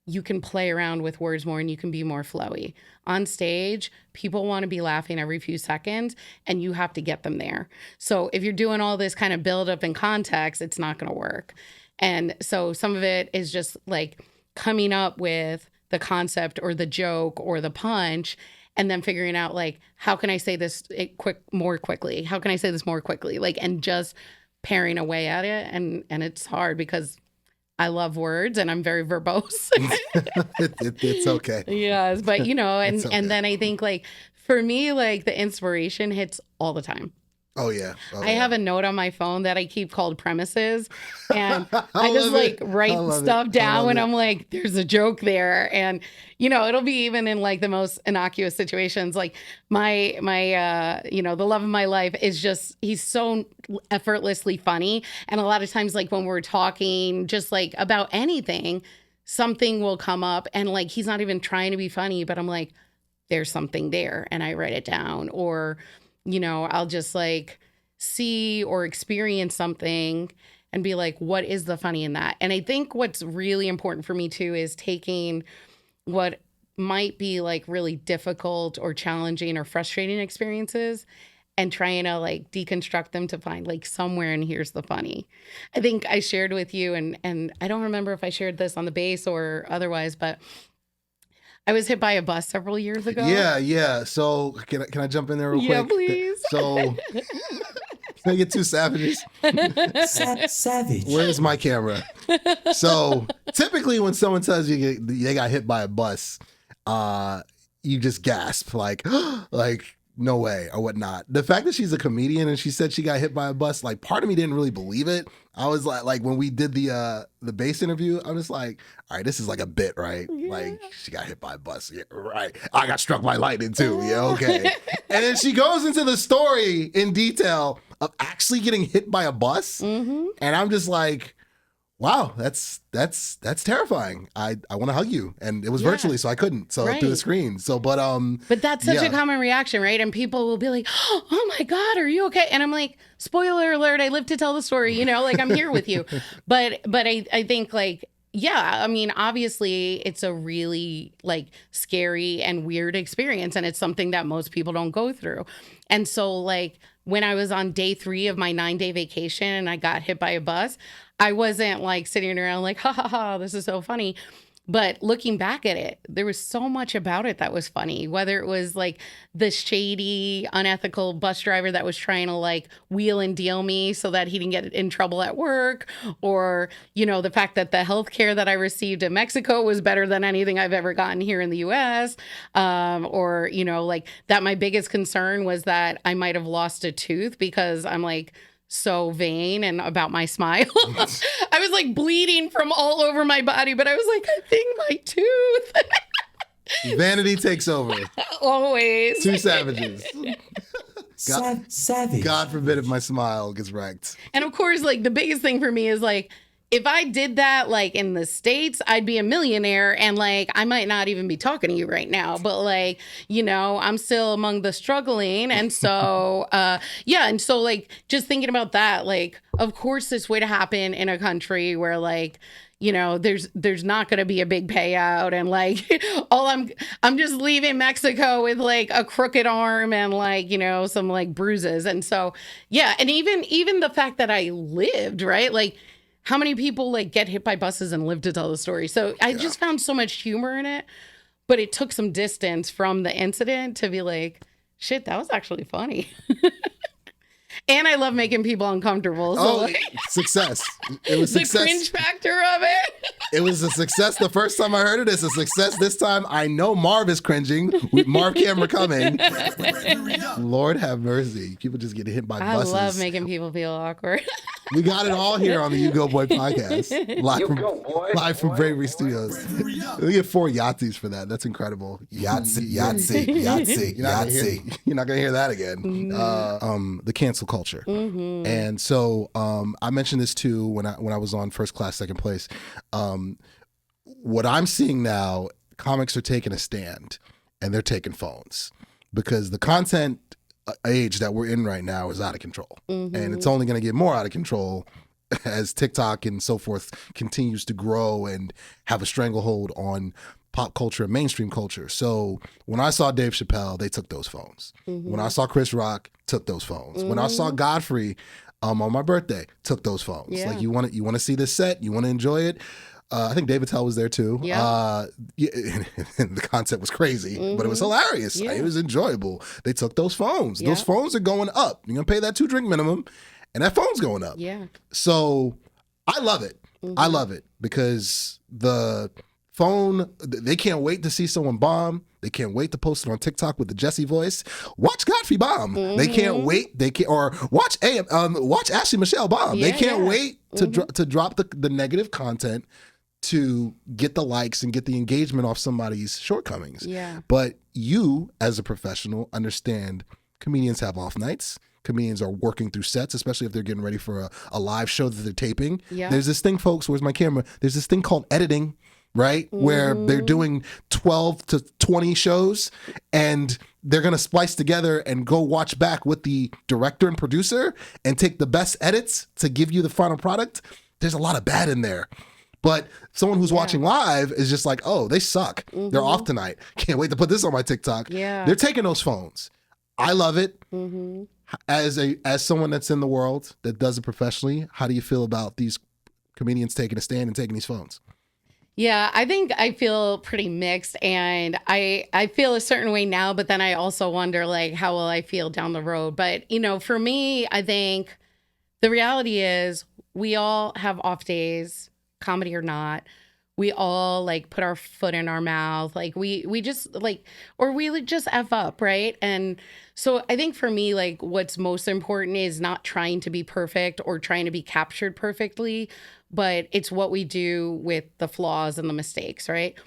you can play around with words more and you can be more flowy. On stage, people want to be laughing every few seconds and you have to get them there. So if you're doing all this kind of build up in context, it's not going to work. And so some of it is just like coming up with the concept or the joke or the punch, and then figuring out like, how can I say this more quickly? How can I say this more quickly? Like, and just paring away at it. And it's hard because I love words and I'm very verbose. It's okay. Yes, but you know, and then I think like for me, like the inspiration hits all the time. Oh, yeah. I have a note on my phone that I keep called premises, and I just like write stuff down when I'm like, there's a joke there. And, you know, it'll be even in like the most innocuous situations. Like my you know, the love of my life is just, he's so effortlessly funny. And a lot of times, like when we're talking just like about anything, something will come up and like, he's not even trying to be funny, but I'm like, there's something there. And I write it down. Or, you know, I'll just like see or experience something and be like, what is the funny in that? And I think what's really important for me too is taking what might be like really difficult or challenging or frustrating experiences and trying to like deconstruct them to find like somewhere in here's the funny. I think I shared with you, and I don't remember if I shared this on the base or otherwise, but I was hit by a bus several years ago. Yeah. So can I jump in there real quick? Yeah, please. So can I get two savages? Savage. Where's my camera? So typically when someone tells you they got hit by a bus, you just gasp like no way or whatnot. The fact that she's a comedian and she said she got hit by a bus, like part of me didn't really believe it. I was like when we did the base interview, I'm just like, all right, this is like a bit, right? Yeah. Like she got hit by a bus. Yeah, right. I got struck by lightning too. Yeah, okay. And then she goes into the story in detail of actually getting hit by a bus. Mm-hmm. And I'm just like, wow, that's terrifying. I want to hug you, and it was virtually, so I couldn't. So through the screen. So, but that's such a common reaction, right? And people will be like, "Oh my God, are you okay?" And I'm like, "Spoiler alert! I live to tell the story." You know, like I'm here with you. But I think like, yeah, I mean, obviously, it's a really like scary and weird experience, and it's something that most people don't go through. And so, like when I was on day 3 of my 9-day vacation and I got hit by a bus, I wasn't like sitting around like, ha ha ha, this is so funny. But looking back at it, there was so much about it that was funny, whether it was like the shady, unethical bus driver that was trying to like wheel and deal me so that he didn't get in trouble at work, or, you know, the fact that the healthcare that I received in Mexico was better than anything I've ever gotten here in the US. Or, you know, like that my biggest concern was that I might have lost a tooth because I'm like, so vain and about my smile. I was like bleeding from all over my body, but I was like, I think my tooth. Vanity takes over. Always. Two savages. Savage. God forbid if my smile gets wrecked. And of course, like the biggest thing for me is like, if I did that like in the States, I'd be a millionaire, and like I might not even be talking to you right now. But like, you know, I'm still among the struggling. And so yeah, and so like just thinking about that, like of course this would happen in a country where like, you know, there's not going to be a big payout, and like I'm just leaving Mexico with like a crooked arm and like, you know, some like bruises. And so yeah, and even the fact that I lived, right? Like how many people like get hit by buses and live to tell the story? So I just found so much humor in it, but it took some distance from the incident to be like, shit, that was actually funny. And I love making people uncomfortable. So like, success. It was success. The cringe factor of it. It was a success the first time I heard it. It's a success this time. I know Marv is cringing. Marv camera coming. Lord have mercy. People just get hit by buses. I love making people feel awkward. We got it all here on the U-Goboy Podcast. Live from Bravery Studios. We get 4 Yahtzees for that. That's incredible. Yahtzee. You're not going to hear that again. The cancel culture. Mm-hmm. And so I mentioned this too when I was on First Class, Second Place. What I'm seeing now, comics are taking a stand and they're taking phones because the content age that we're in right now is out of control. Mm-hmm. And it's only going to get more out of control as TikTok and so forth continues to grow and have a stranglehold on pop culture and mainstream culture. So when I saw Dave Chappelle, they took those phones. Mm-hmm. When I saw Chris Rock, took those phones. Mm-hmm. When I saw Godfrey on my birthday, took those phones. Yeah. Like you want to see this set, you want to enjoy it. I think David Tell was there too. Yeah. The concept was crazy, mm-hmm. but it was hilarious. Yeah. It was enjoyable. They took those phones. Yeah. Those phones are going up. You're going to pay that 2-drink minimum, and that phone's going up. Yeah. So I love it. Mm-hmm. I love it because the phone. They can't wait to see someone bomb. They can't wait to post it on TikTok with the Jesse voice. Watch Godfrey bomb. They can't wait. They can't, or watch watch Ashley Michelle bomb. They can't wait to drop the negative content to get the likes and get the engagement off somebody's shortcomings. Yeah. But you, as a professional, understand comedians have off nights. Comedians are working through sets, especially if they're getting ready for a live show that they're taping. Yeah. There's this thing, folks, where's my camera? There's this thing called editing, right? Where they're doing 12 to 20 shows and they're going to splice together and go watch back with the director and producer and take the best edits to give you the final product. There's a lot of bad in there. But someone who's watching live is just like, oh, they suck. They're off tonight. Can't wait to put this on my TikTok. Yeah. They're taking those phones. I love it. As someone that's in the world that does it professionally, how do you feel about these comedians taking a stand and taking these phones? Yeah, I think I feel pretty mixed, and I feel a certain way now, but then I also wonder, like, how will I feel down the road? But, you know, for me, I think the reality is we all have off days, comedy or not. We all like put our foot in our mouth, like we just like, or we just F up, right? And so I think for me, like what's most important is not trying to be perfect or trying to be captured perfectly, but it's what we do with the flaws and the mistakes, right?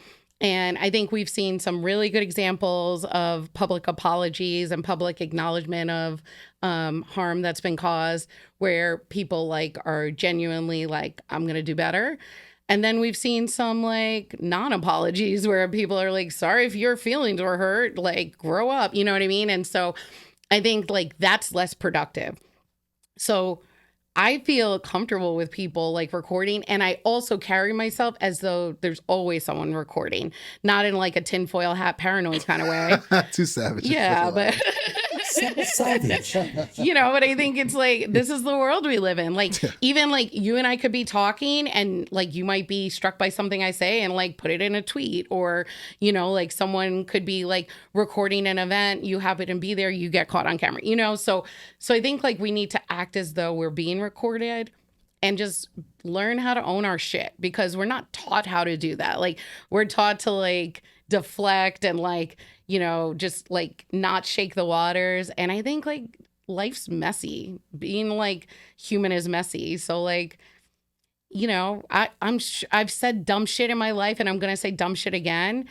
And I think we've seen some really good examples of public apologies and public acknowledgement of harm that's been caused, where people like are genuinely like, I'm gonna do better. And then we've seen some like non-apologies where people are like, sorry if your feelings were hurt, like grow up, you know what I mean? And so I think like that's less productive. So I feel comfortable with people like recording, and I also carry myself as though there's always someone recording, not in like a tinfoil hat paranoid kind of way. Too savage. Yeah, but Savage. you know, but I think it's like, this is the world we live in. Like, even like you and I could be talking and like you might be struck by something I say and like put it in a tweet, or, you know, like someone could be like recording an event, you happen to be there, you get caught on camera, you know? So I think like we need to act as though we're being recorded and just learn how to own our shit, because we're not taught how to do that. Like we're taught to like deflect and like, you know, just like not shake the waters. And I think like life's messy. Being like human is messy. So like, you know, I've said dumb shit in my life, and I'm going to say dumb shit again.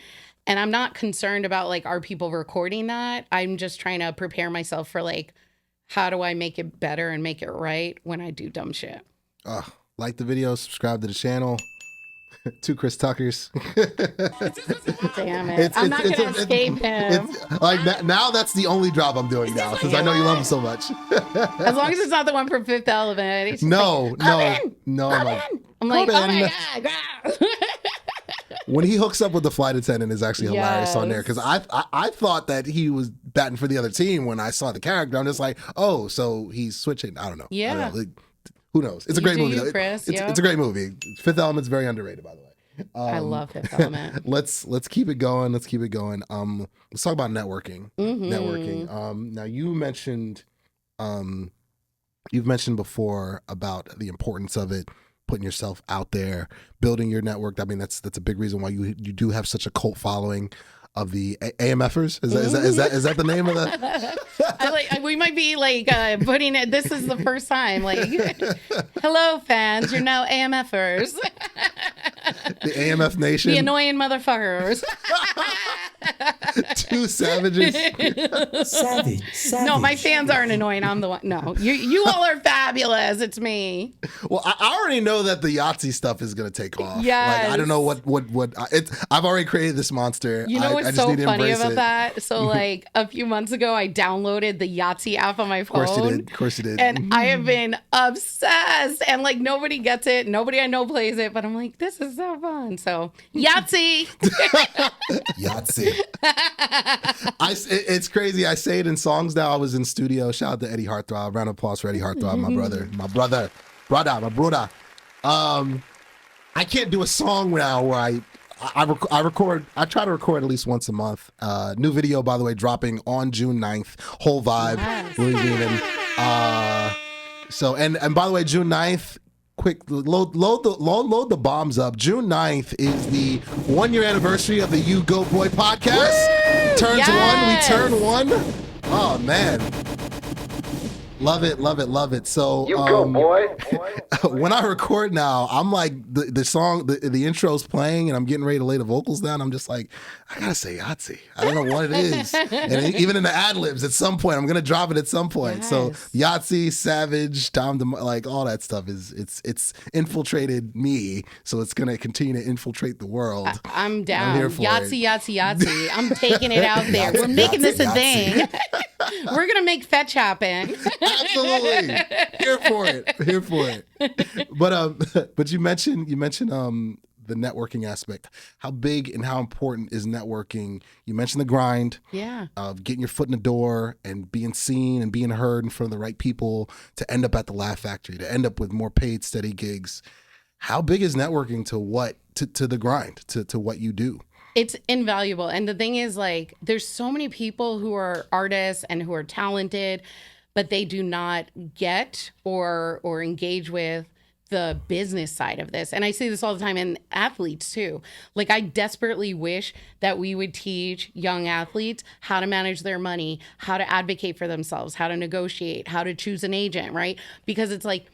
And I'm not concerned about like, are people recording that? I'm just trying to prepare myself for like, how do I make it better and make it right when I do dumb shit? Like the video, subscribe to the channel. 2 Chris Tuckers. Damn it. I'm not going to escape him. Like now that's the only drop I'm doing now, because I know you love him so much. As long as it's not the one from Fifth Element. It's just No. I'm like, oh Corbin. my God. When he hooks up with the flight attendant is actually hilarious on there, because I thought that he was batting for the other team when I saw the character. I'm just like, oh, so he's switching. I don't know. Yeah. Like, who knows? It's a great movie, though. Chris, It's a great movie. Fifth Element's very underrated, by the way. I love Fifth Element. Let's keep it going. Let's talk about networking. Networking. Now you've mentioned before about the importance of it, putting yourself out there, building your network. I mean, that's a big reason why you do have such a cult following of the AMFers. Is that the name of the? We might be like putting it. This is the first time. Like, hello, fans. You're now AMFers. The AMF Nation. The annoying motherfuckers. 2 savages. Savage. No, my fans aren't annoying. I'm the one. No, you all are fabulous. It's me. Well, I already know that the Yahtzee stuff is going to take off. Yes. Like, I don't know what I've already created this monster. You know what's I just so need to funny embrace about it. that? So like a few months ago, I downloaded the Yahtzee app on my phone. Of course you did. And I have been obsessed. And like nobody gets it. Nobody I know plays it. But I'm like, this is so fun. So Yahtzee. Yahtzee. It's crazy. I say it in songs now. I was in studio. Shout out to Eddie Heartthrob. Round of applause for Eddie Heartthrob, my brother. My brother. I can't do a song now where I record. I try to record at least once a month. New video, by the way, dropping on June 9th. Whole vibe. Yes. Really meaning. So and by the way, June 9th, quick load the bombs up. June 9th is the 1-year anniversary of the U-Goboy Podcast. Turns Yes! 1, we turn 1. Oh man. Love it, love it, love it. So You go, boy. when I record now, I'm like the song, the intro's playing, and I'm getting ready to lay the vocals down. I'm just like, I gotta say Yahtzee. I don't know what it is. And even in the ad libs, at some point, I'm gonna drop it at some point. Yes. So Yahtzee, Savage, like all that stuff it's infiltrated me. So it's gonna continue to infiltrate the world. I'm down. here for Yahtzee, Yahtzee, Yahtzee. I'm taking it out there. We're making this a thing. We're gonna make fetch happen. Absolutely. Here for it. But you mentioned the networking aspect. How big and how important is networking? You mentioned the grind. Yeah. Of getting your foot in the door and being seen and being heard in front of the right people to end up at the Laugh Factory, to end up with more paid, steady gigs. How big is networking to the grind, to what you do? It's invaluable. And the thing is, like, there's so many people who are artists and who are talented, but they do not get or engage with the business side of this. And I say this all the time in athletes too. Like, I desperately wish that we would teach young athletes how to manage their money, how to advocate for themselves, how to negotiate, how to choose an agent, right? Because it's like,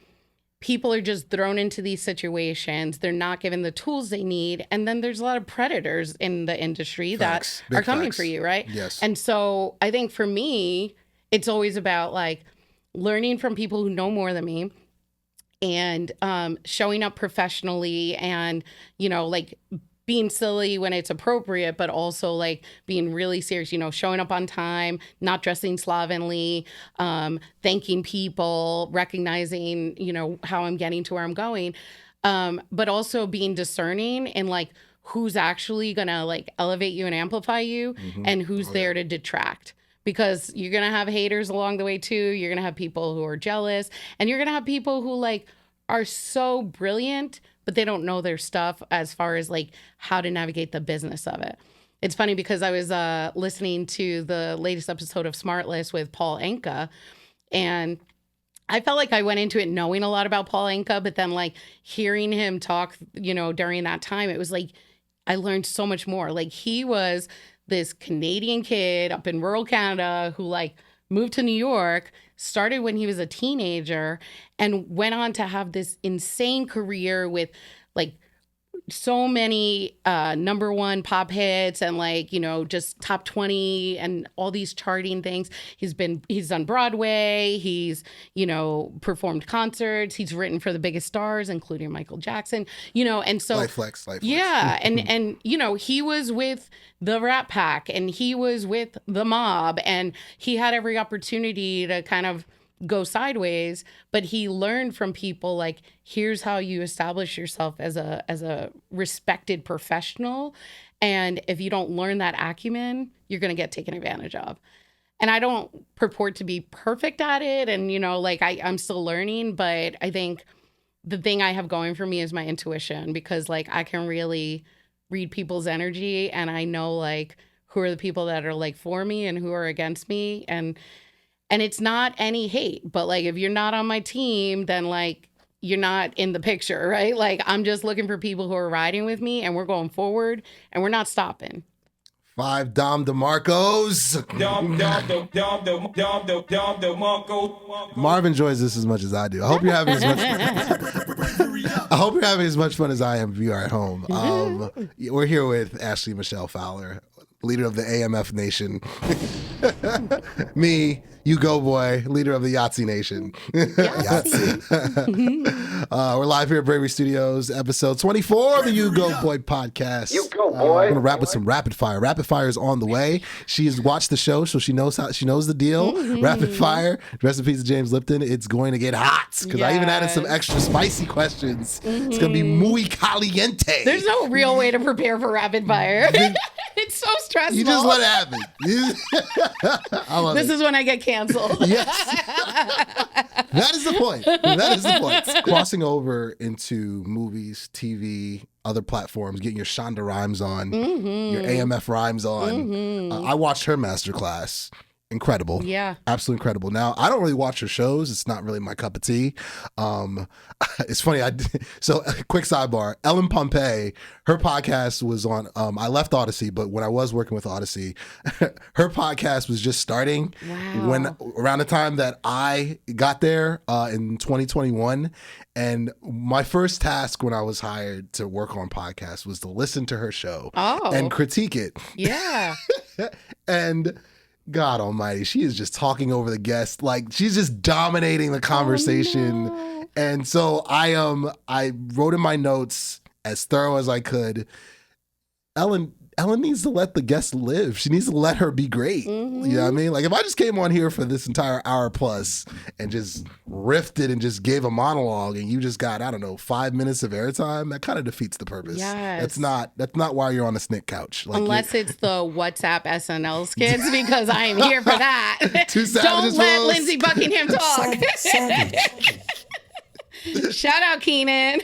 people are just thrown into these situations. They're not given the tools they need. And then there's a lot of predators in the industry Facts. that Big are coming facts. for you, right? Yes. And so I think for me, it's always about like learning from people who know more than me and showing up professionally and, you know, like being silly when it's appropriate, but also like being really serious, you know, showing up on time, not dressing slovenly, thanking people, recognizing, you know, how I'm getting to where I'm going, but also being discerning and like who's actually gonna like elevate you and amplify you and who's there to detract. Because you're going to have haters along the way too. You're going to have people who are jealous, and you're going to have people who like are so brilliant, but they don't know their stuff as far as like how to navigate the business of it. It's funny because I was listening to the latest episode of Smartless with Paul Anka, and I felt like I went into it knowing a lot about Paul Anka, but then like hearing him talk, you know, during that time, it was like I learned so much more. Like, he was this Canadian kid up in rural Canada who like moved to New York, started when he was a teenager, and went on to have this insane career with like so many number one pop hits and like, you know, just top 20 and all these charting things. He's done Broadway. He's, you know, performed concerts. He's written for the biggest stars, including Michael Jackson, you know, and so Life flex. yeah. And, you know, he was with the Rat Pack and he was with the Mob, and he had every opportunity to kind of go sideways, but he learned from people like, here's how you establish yourself as a respected professional. And if you don't learn that acumen, you're going to get taken advantage of. And I don't purport to be perfect at it. And, you know, like I'm still learning, but I think the thing I have going for me is my intuition, because like I can really read people's energy, and I know like who are the people that are like for me and who are against me. And it's not any hate, but like if you're not on my team, then like you're not in the picture, right? Like I'm just looking for people who are riding with me, and we're going forward, and we're not stopping. 5 Dom DeMarcos. Marvin enjoys this as much as I do. I hope you're having as much fun as I am if you are at home. We're here with Ashley Michelle Fowler, leader of the AMF Nation. Me, U-Goboy, leader of the Yahtzee Nation. We're live here at Bravery Studios, episode 24 of the U-Goboy Podcast. U-Go, boy. We're gonna wrap with some rapid fire. Rapid fire is on the way. She has watched the show, so she knows the deal. Rapid fire. Rest in peace to James Lipton. It's going to get hot because I even added some extra spicy questions. It's gonna be muy caliente. There's no real way to prepare for rapid fire. It's so stressful. You just let it happen. I love This it. is when I get canceled. Yes. That is the point. That is the point. Crossing over into movies, TV, other platforms, getting your Shonda Rhimes on, your AMF Rhymes on. I watched her masterclass, incredible. Yeah. Absolutely incredible. Now, I don't really watch her shows. It's not really my cup of tea. It's funny. So quick sidebar, Ellen Pompey, her podcast was on, I left Odyssey, but when I was working with Odyssey, her podcast was just starting when around the time that I got there in 2021. And my first task when I was hired to work on podcasts was to listen to her show and critique it. Yeah. And God almighty, she is just talking over the guests. Like, she's just dominating the conversation. Oh, no. And so I wrote in my notes as thorough as I could. Ellen needs to let the guest live. She needs to let her be great. Mm-hmm. You know what I mean? Like, if I just came on here for this entire hour plus and just riffed it and just gave a monologue and you just got, I don't know, 5 minutes of airtime, that kind of defeats the purpose. Yes. That's not why you're on a snick couch. Like, unless it's the WhatsApp SNL skits, because I am here for that. Two Don't savages let rules. Lindsey Buckingham talk. Savage. Shout out Keenan.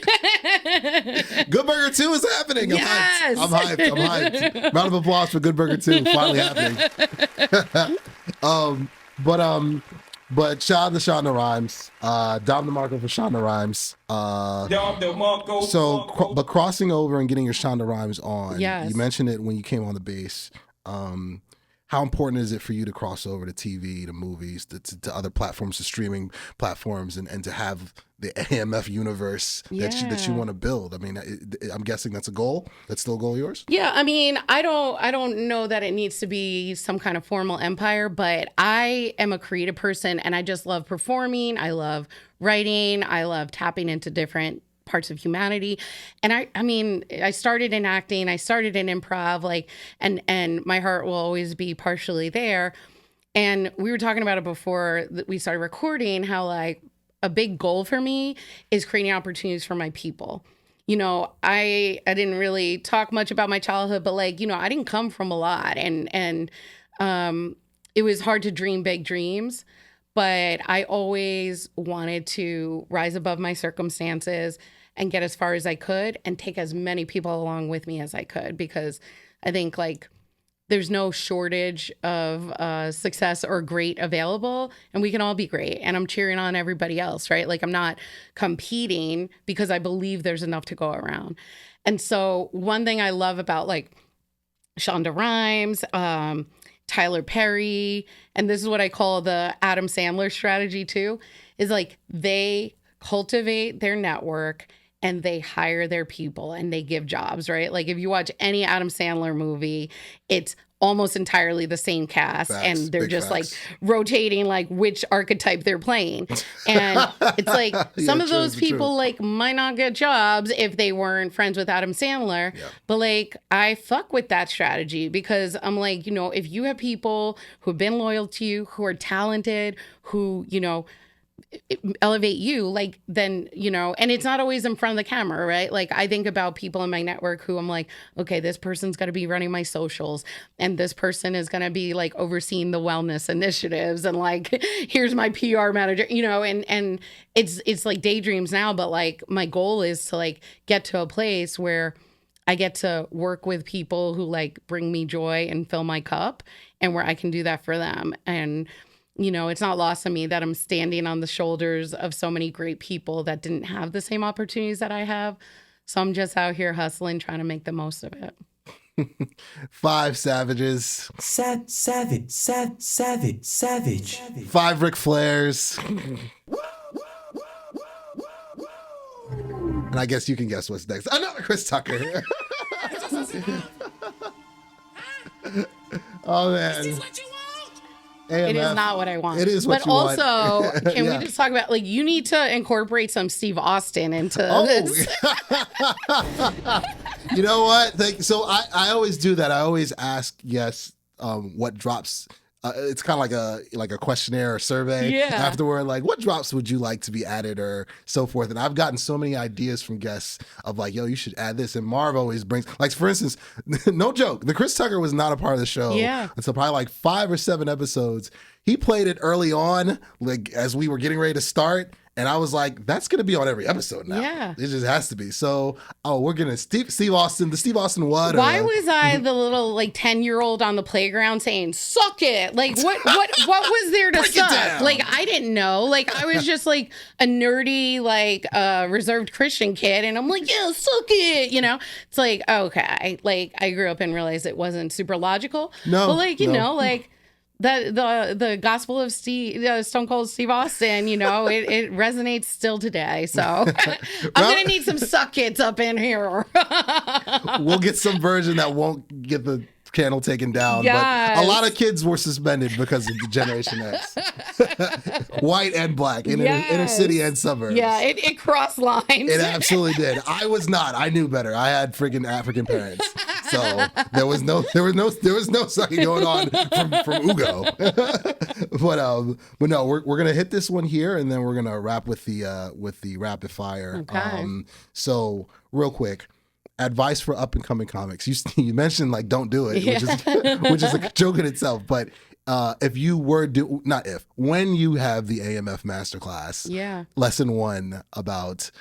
Good Burger 2 is happening. Yes. I'm hyped. Round of applause for Good Burger 2 finally happening. But shout out to Shonda Rhimes. Dom DeMarco for Shonda Rhimes. But crossing over and getting your Shonda Rhimes on. Yes. You mentioned it when you came on the base. How important is it for you to cross over to TV, to movies, to other platforms, to streaming platforms, and to have the AMF universe that you want to build? I mean, I'm guessing that's a goal. That's still a goal of yours? Yeah, I mean, I don't know that it needs to be some kind of formal empire, but I am a creative person and I just love performing. I love writing. I love tapping into different parts of humanity. And I mean, I started in acting, I started in improv, like, and my heart will always be partially there. And we were talking about it before we started recording, how like a big goal for me is creating opportunities for my people. You know, I didn't really talk much about my childhood, but like, you know, I didn't come from a lot, and it was hard to dream big dreams. But I always wanted to rise above my circumstances and get as far as I could and take as many people along with me as I could, because I think like there's no shortage of success or great available, and we can all be great. And I'm cheering on everybody else, right? Like, I'm not competing because I believe there's enough to go around. And so one thing I love about like Shonda Rhimes, Tyler Perry, and this is what I call the Adam Sandler strategy too, is like they cultivate their network and they hire their people and they give jobs, right? Like if you watch any Adam Sandler movie, it's almost entirely the same cast. Facts, and they're big just facts. like rotating like which archetype they're playing. And it's like some of those people like might not get jobs if they weren't friends with Adam Sandler. Yeah. But like I fuck with that strategy, because I'm like, you know, if you have people who've been loyal to you, who are talented, who, you know, elevate you, like, then, you know, and it's not always in front of the camera, right? Like I think about people in my network who I'm like, okay, this person's going to be running my socials, and this person is going to be like overseeing the wellness initiatives, and like here's my PR manager, you know, and it's like daydreams now, but like my goal is to like get to a place where I get to work with people who like bring me joy and fill my cup, and where I can do that for them. And you know, it's not lost on me that I'm standing on the shoulders of so many great people that didn't have the same opportunities that I have. So I'm just out here hustling, trying to make the most of it. 5 savages. Savage. 5 Ric Flairs. And I guess you can guess what's next. Another Chris Tucker. Oh, man. It is not what I want. It is what but you want. But also, can Yeah. we just talk about, like, you need to incorporate some Steve Austin into this. You know what? So I always do that. I always ask guests what drops. It's kind of like a questionnaire or survey afterward. Like, what drops would you like to be added or so forth? And I've gotten so many ideas from guests of like, yo, you should add this. And Marv always brings, like, for instance, no joke, the Chris Tucker was not a part of the show until probably like 5 or 7 episodes. He played it early on, like as we were getting ready to start. And I was like, that's going to be on every episode now. Yeah. It just has to be. So, we're going to Steve Austin, the Steve Austin what? Why was I the little 10-year-old on the playground saying, suck it? Like, what was there to Break it suck? down. Like, I didn't know. Like, I was just a nerdy, reserved Christian kid. And I'm like, yeah, suck it. You know, it's like, okay. Like, I grew up and realized it wasn't super logical. No. But the gospel of Stone Cold Steve Austin, it resonates still today. So I'm gonna need some suck it's up in here. We'll get some version that won't get the channel taken down. Yes. But a lot of kids were suspended because of the Generation X. White and black in inner city and suburbs. Yeah, it crossed lines. It absolutely did. I was not. I knew better. I had freaking African parents. So there was no sucking going on from Ugo. but no, we're gonna hit this one here, and then we're gonna wrap with the rapid fire. Okay. So real quick, advice for up and coming comics. You mentioned don't do it, which is a joke in itself. But if you were when you have the AMF masterclass, lesson 1 about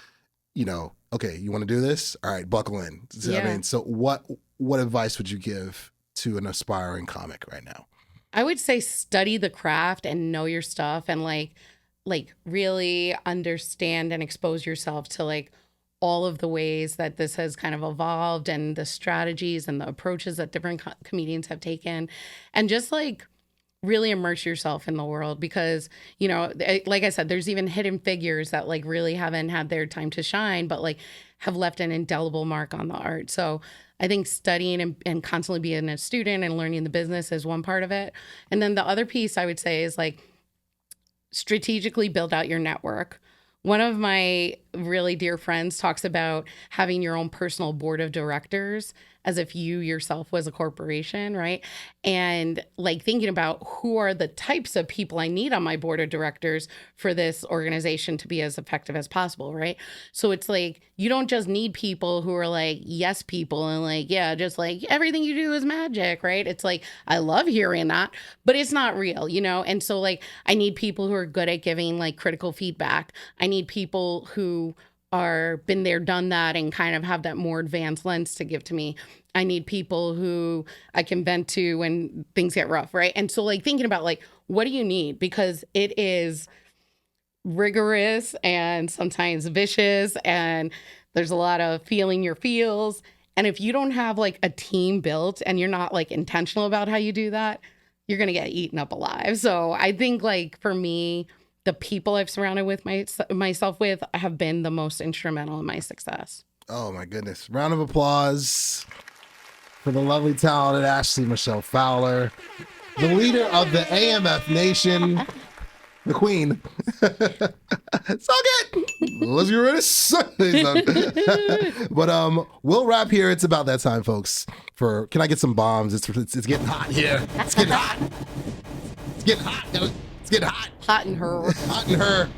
okay, you want to do this? All right, buckle in. I mean, so what advice would you give to an aspiring comic right now? I would say study the craft and know your stuff, and really understand and expose yourself to all of the ways that this has kind of evolved, and the strategies and the approaches that different comedians have taken, and just really immerse yourself in the world, because like I said, there's even hidden figures that really haven't had their time to shine, but have left an indelible mark on the art. So I think studying and constantly being a student and learning the business is one part of it. And then the other piece I would say is strategically build out your network. One of my really dear friends talks about having your own personal board of directors as if you yourself was a corporation, right? And thinking about who are the types of people I need on my board of directors for this organization to be as effective as possible, right? So it's you don't just need people who are yes people and just everything you do is magic, right? It's I love hearing that, but it's not real, And so I need people who are good at giving critical feedback. I need people who are been there, done that, and kind of have that more advanced lens to give to me. I need people who I can vent to when things get rough, right? And so thinking about what do you need? Because it is rigorous and sometimes vicious, and there's a lot of feeling your feels. And if you don't have a team built and you're not intentional about how you do that, you're going to get eaten up alive. So I think for me, the people I've surrounded with myself with have been the most instrumental in my success. Oh my goodness. Round of applause for the lovely, talented Ashley Michelle Fowler, the leader of the AMF Nation, the queen. Suck it. Let's get rid of Sunday. But we'll wrap here. It's about that time, folks. Can I get some bombs? It's getting hot here. It's getting hot. It's getting hot. It's getting hot. Hot in her. Hot in her.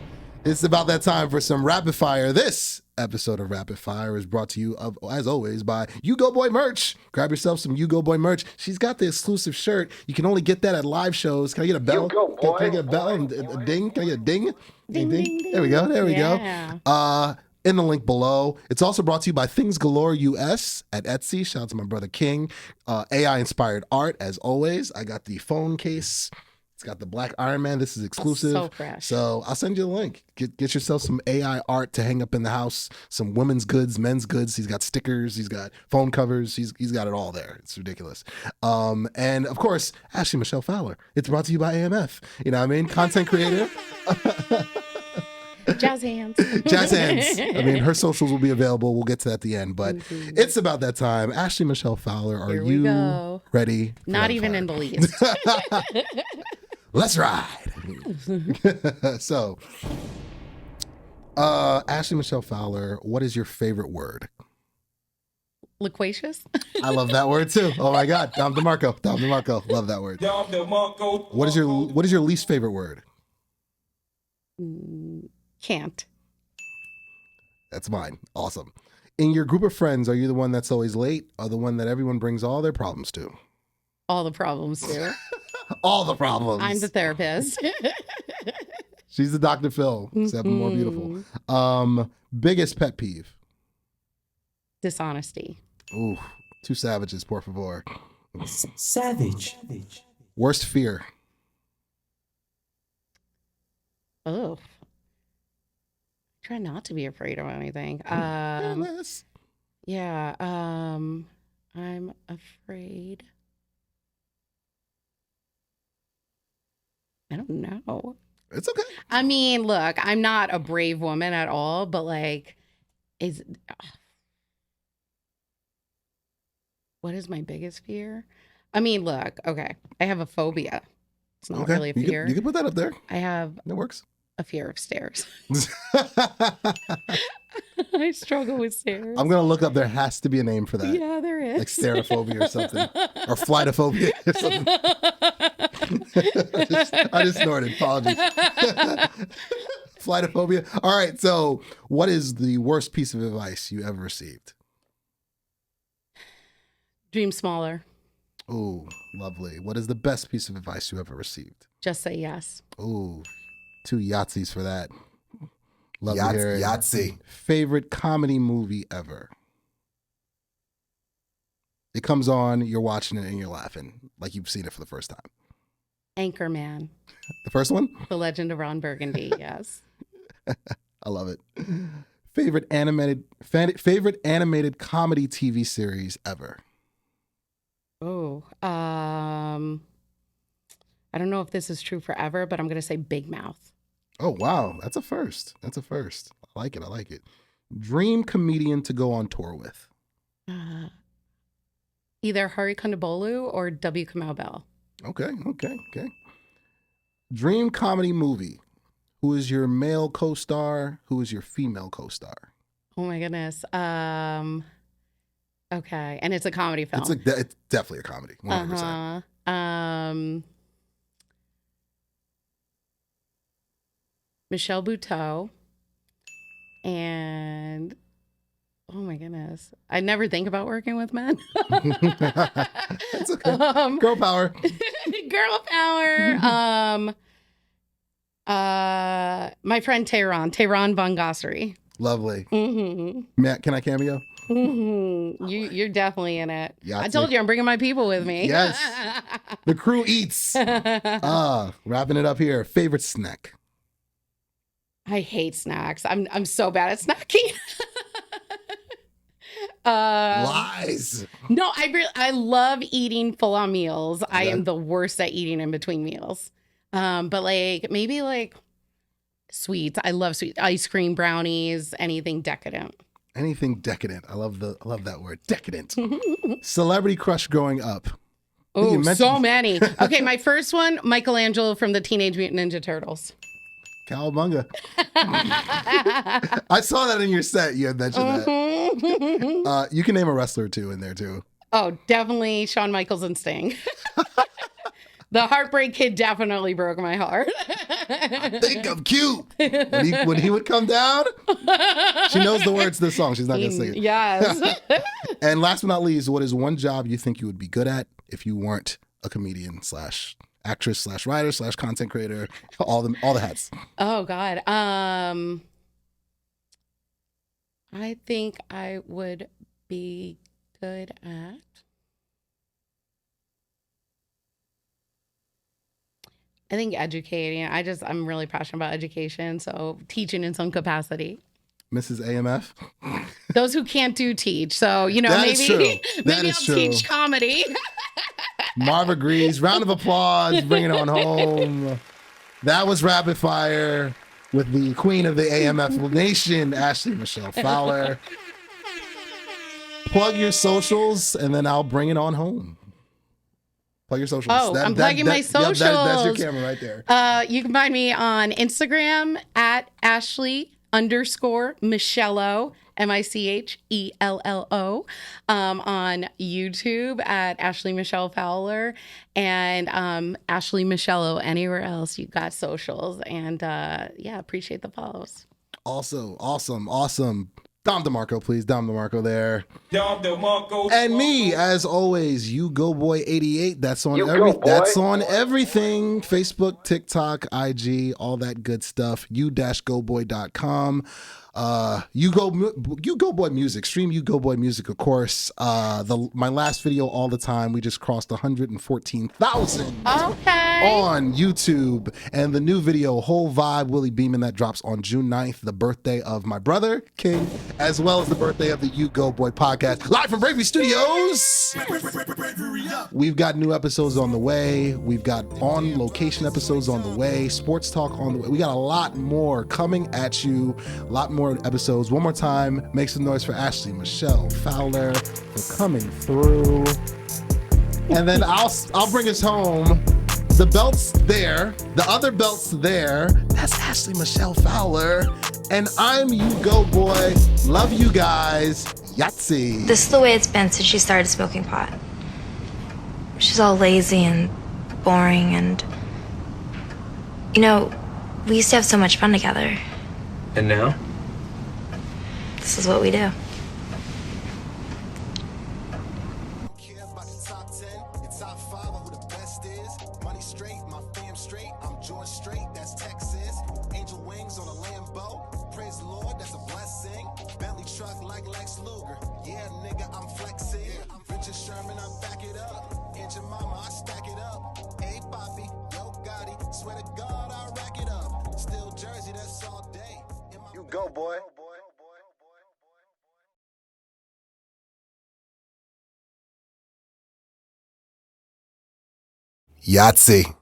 It's about that time for some rapid fire. This episode of Rapid Fire is brought to you, as always, by U-Goboy merch. Grab yourself some U-Goboy merch. She's got the exclusive shirt. You can only get that at live shows. Can I get a bell? Can I get a bell and a ding? Can I get a ding? Ding, ding, ding. There we go. There we Yeah. go. In the link below. It's also brought to you by THINGSGALOREUS at Etsy. Shout out to my brother King. AI-inspired art, as always. I got the phone case. It's got the black Iron Man. This is exclusive. So fresh. So I'll send you the link. Get yourself some AI art to hang up in the house. Some women's goods, men's goods. He's got stickers. He's got phone covers. He's got it all there. It's ridiculous. And of course, Ashley Michelle Fowler. It's brought to you by AMF. You know what I mean? Content creator. Jazz hands. Jazz hands. I mean, her socials will be available. We'll get to that at the end. But it's about that time. Ashley Michelle Fowler, are Here we you go. ready? Not even in the least. Let's ride. So, Ashley Michelle Fowler, what is your favorite word? Loquacious. I love that word too. Oh my God, Dom DeMarco, love that word. What is your least favorite word? Can't. That's mine. Awesome. In your group of friends, are you the one that's always late, or the one that everyone brings all their problems to? All the problems too. All the problems. I'm the therapist. She's the Dr. Phil, except more beautiful. Biggest pet peeve. Dishonesty. Ooh, two savages, por favor. Savage. Worst fear. Oh. Try not to be afraid of anything. Fearless. Yeah. I'm afraid. I don't know. It's okay. I mean, look, I'm not a brave woman at all, but like, what is my biggest fear? I mean, look, okay, I have a phobia. It's not really a fear. You can put that up there. I have That works. a fear of stairs. I struggle with stairs. I'm gonna look up. There has to be a name for that. Yeah, there is. Like sterophobia or something, or flightophobia or something. I just snorted. Apologies. Flightophobia. All right. So, what is the worst piece of advice you ever received? Dream smaller. Ooh, lovely. What is the best piece of advice you ever received? Just say yes. Ooh, 2 Yahtzees for that. Love to hear it. Yahtzee. Favorite comedy movie ever? It comes on, you're watching it, and you're laughing like you've seen it for the first time. Anchorman. The first one? The Legend of Ron Burgundy. Yes. I love it. Favorite animated comedy TV series ever? Oh, I don't know if this is true forever, but I'm gonna say Big Mouth. Oh wow, that's a first. I like it. Dream comedian to go on tour with? Either Hari Kondabolu or W. Kamau Bell. Okay. Dream comedy movie. Who is your male co-star? Who is your female co-star? Oh my goodness. Okay, and it's a comedy film. It's definitely a comedy. 100%. Michelle Buteau and oh my goodness, I never think about working with men. It's okay. Girl power. Girl power. My friend Tehran Von Gossery. Lovely. Mm-hmm. Matt, can I cameo? Mm-hmm. You're definitely in it. Yahtzee. I told you I'm bringing my people with me. Yes. The crew eats. Wrapping it up here. Favorite snack? I hate snacks. I'm so bad at snacking. Lies. No, I love eating full on meals. I Yeah. am the worst at eating in between meals. But like maybe like sweets. I love sweet ice cream, brownies, anything decadent. Anything decadent. I love that word. Decadent. Celebrity crush growing up. Oh, mentioned- so many. Okay, my first one, Michelangelo from the Teenage Mutant Ninja Turtles. Cowabunga. I saw that in your set. You had mentioned that. You can name a wrestler too in there too. Oh, definitely Shawn Michaels and Sting. The Heartbreak Kid definitely broke my heart. Think I'm cute. When he would come down, she knows the words to the song. She's not gonna sing it. Yes. And last but not least, what is one job you think you would be good at if you weren't a comedian / actress / writer / content creator, all the hats? Oh God. I think I would be good at educating. I'm really passionate about education, so teaching in some capacity. Mrs. AMF. Those who can't do teach. So, That is true. maybe That I'll is true. teach comedy. Marv agrees. Round of applause. Bring it on home. That was rapid fire with the queen of the AMF nation, Ashley Michelle Fowler. Plug your socials, and then I'll bring it on home. Plug your socials. Oh, I'm plugging my socials. That's your camera right there. You can find me on Instagram at Ashley_Michello, MICHELLO, on YouTube at Ashley Michelle Fowler, and Ashley Michello anywhere else you got socials. And appreciate the follows. Also, awesome. Dom DeMarco, please. Dom DeMarco there. Dom DeMarco. And me, as always, U-Goboy88. That's on everything. Facebook, TikTok, IG, all that good stuff. U-Goboy.com. U-Goboy Music. Stream U-Goboy Music, of course. My last video all the time, we just crossed 114,000 on YouTube. And the new video, Whole Vibe, Willie Beeman, that drops on June 9th, the birthday of my brother, King, as well as the birthday of the U-Goboy Podcast. Live from Bravery Studios! We've got new episodes on the way. We've got on-location episodes on the way. Sports talk on the way. We got a lot more coming at you. A lot more episodes. One more time, make some noise for Ashley Michelle Fowler for coming through. And then I'll bring us home. The belt's there. The other belt's there. That's Ashley Michelle Fowler. And I'm U-Goboy. Love you guys. Yahtzee. This is the way it's been since she started smoking pot. She's all lazy and boring and... You know, we used to have so much fun together. And now? This is what we do. Go, boy. Yahtzee.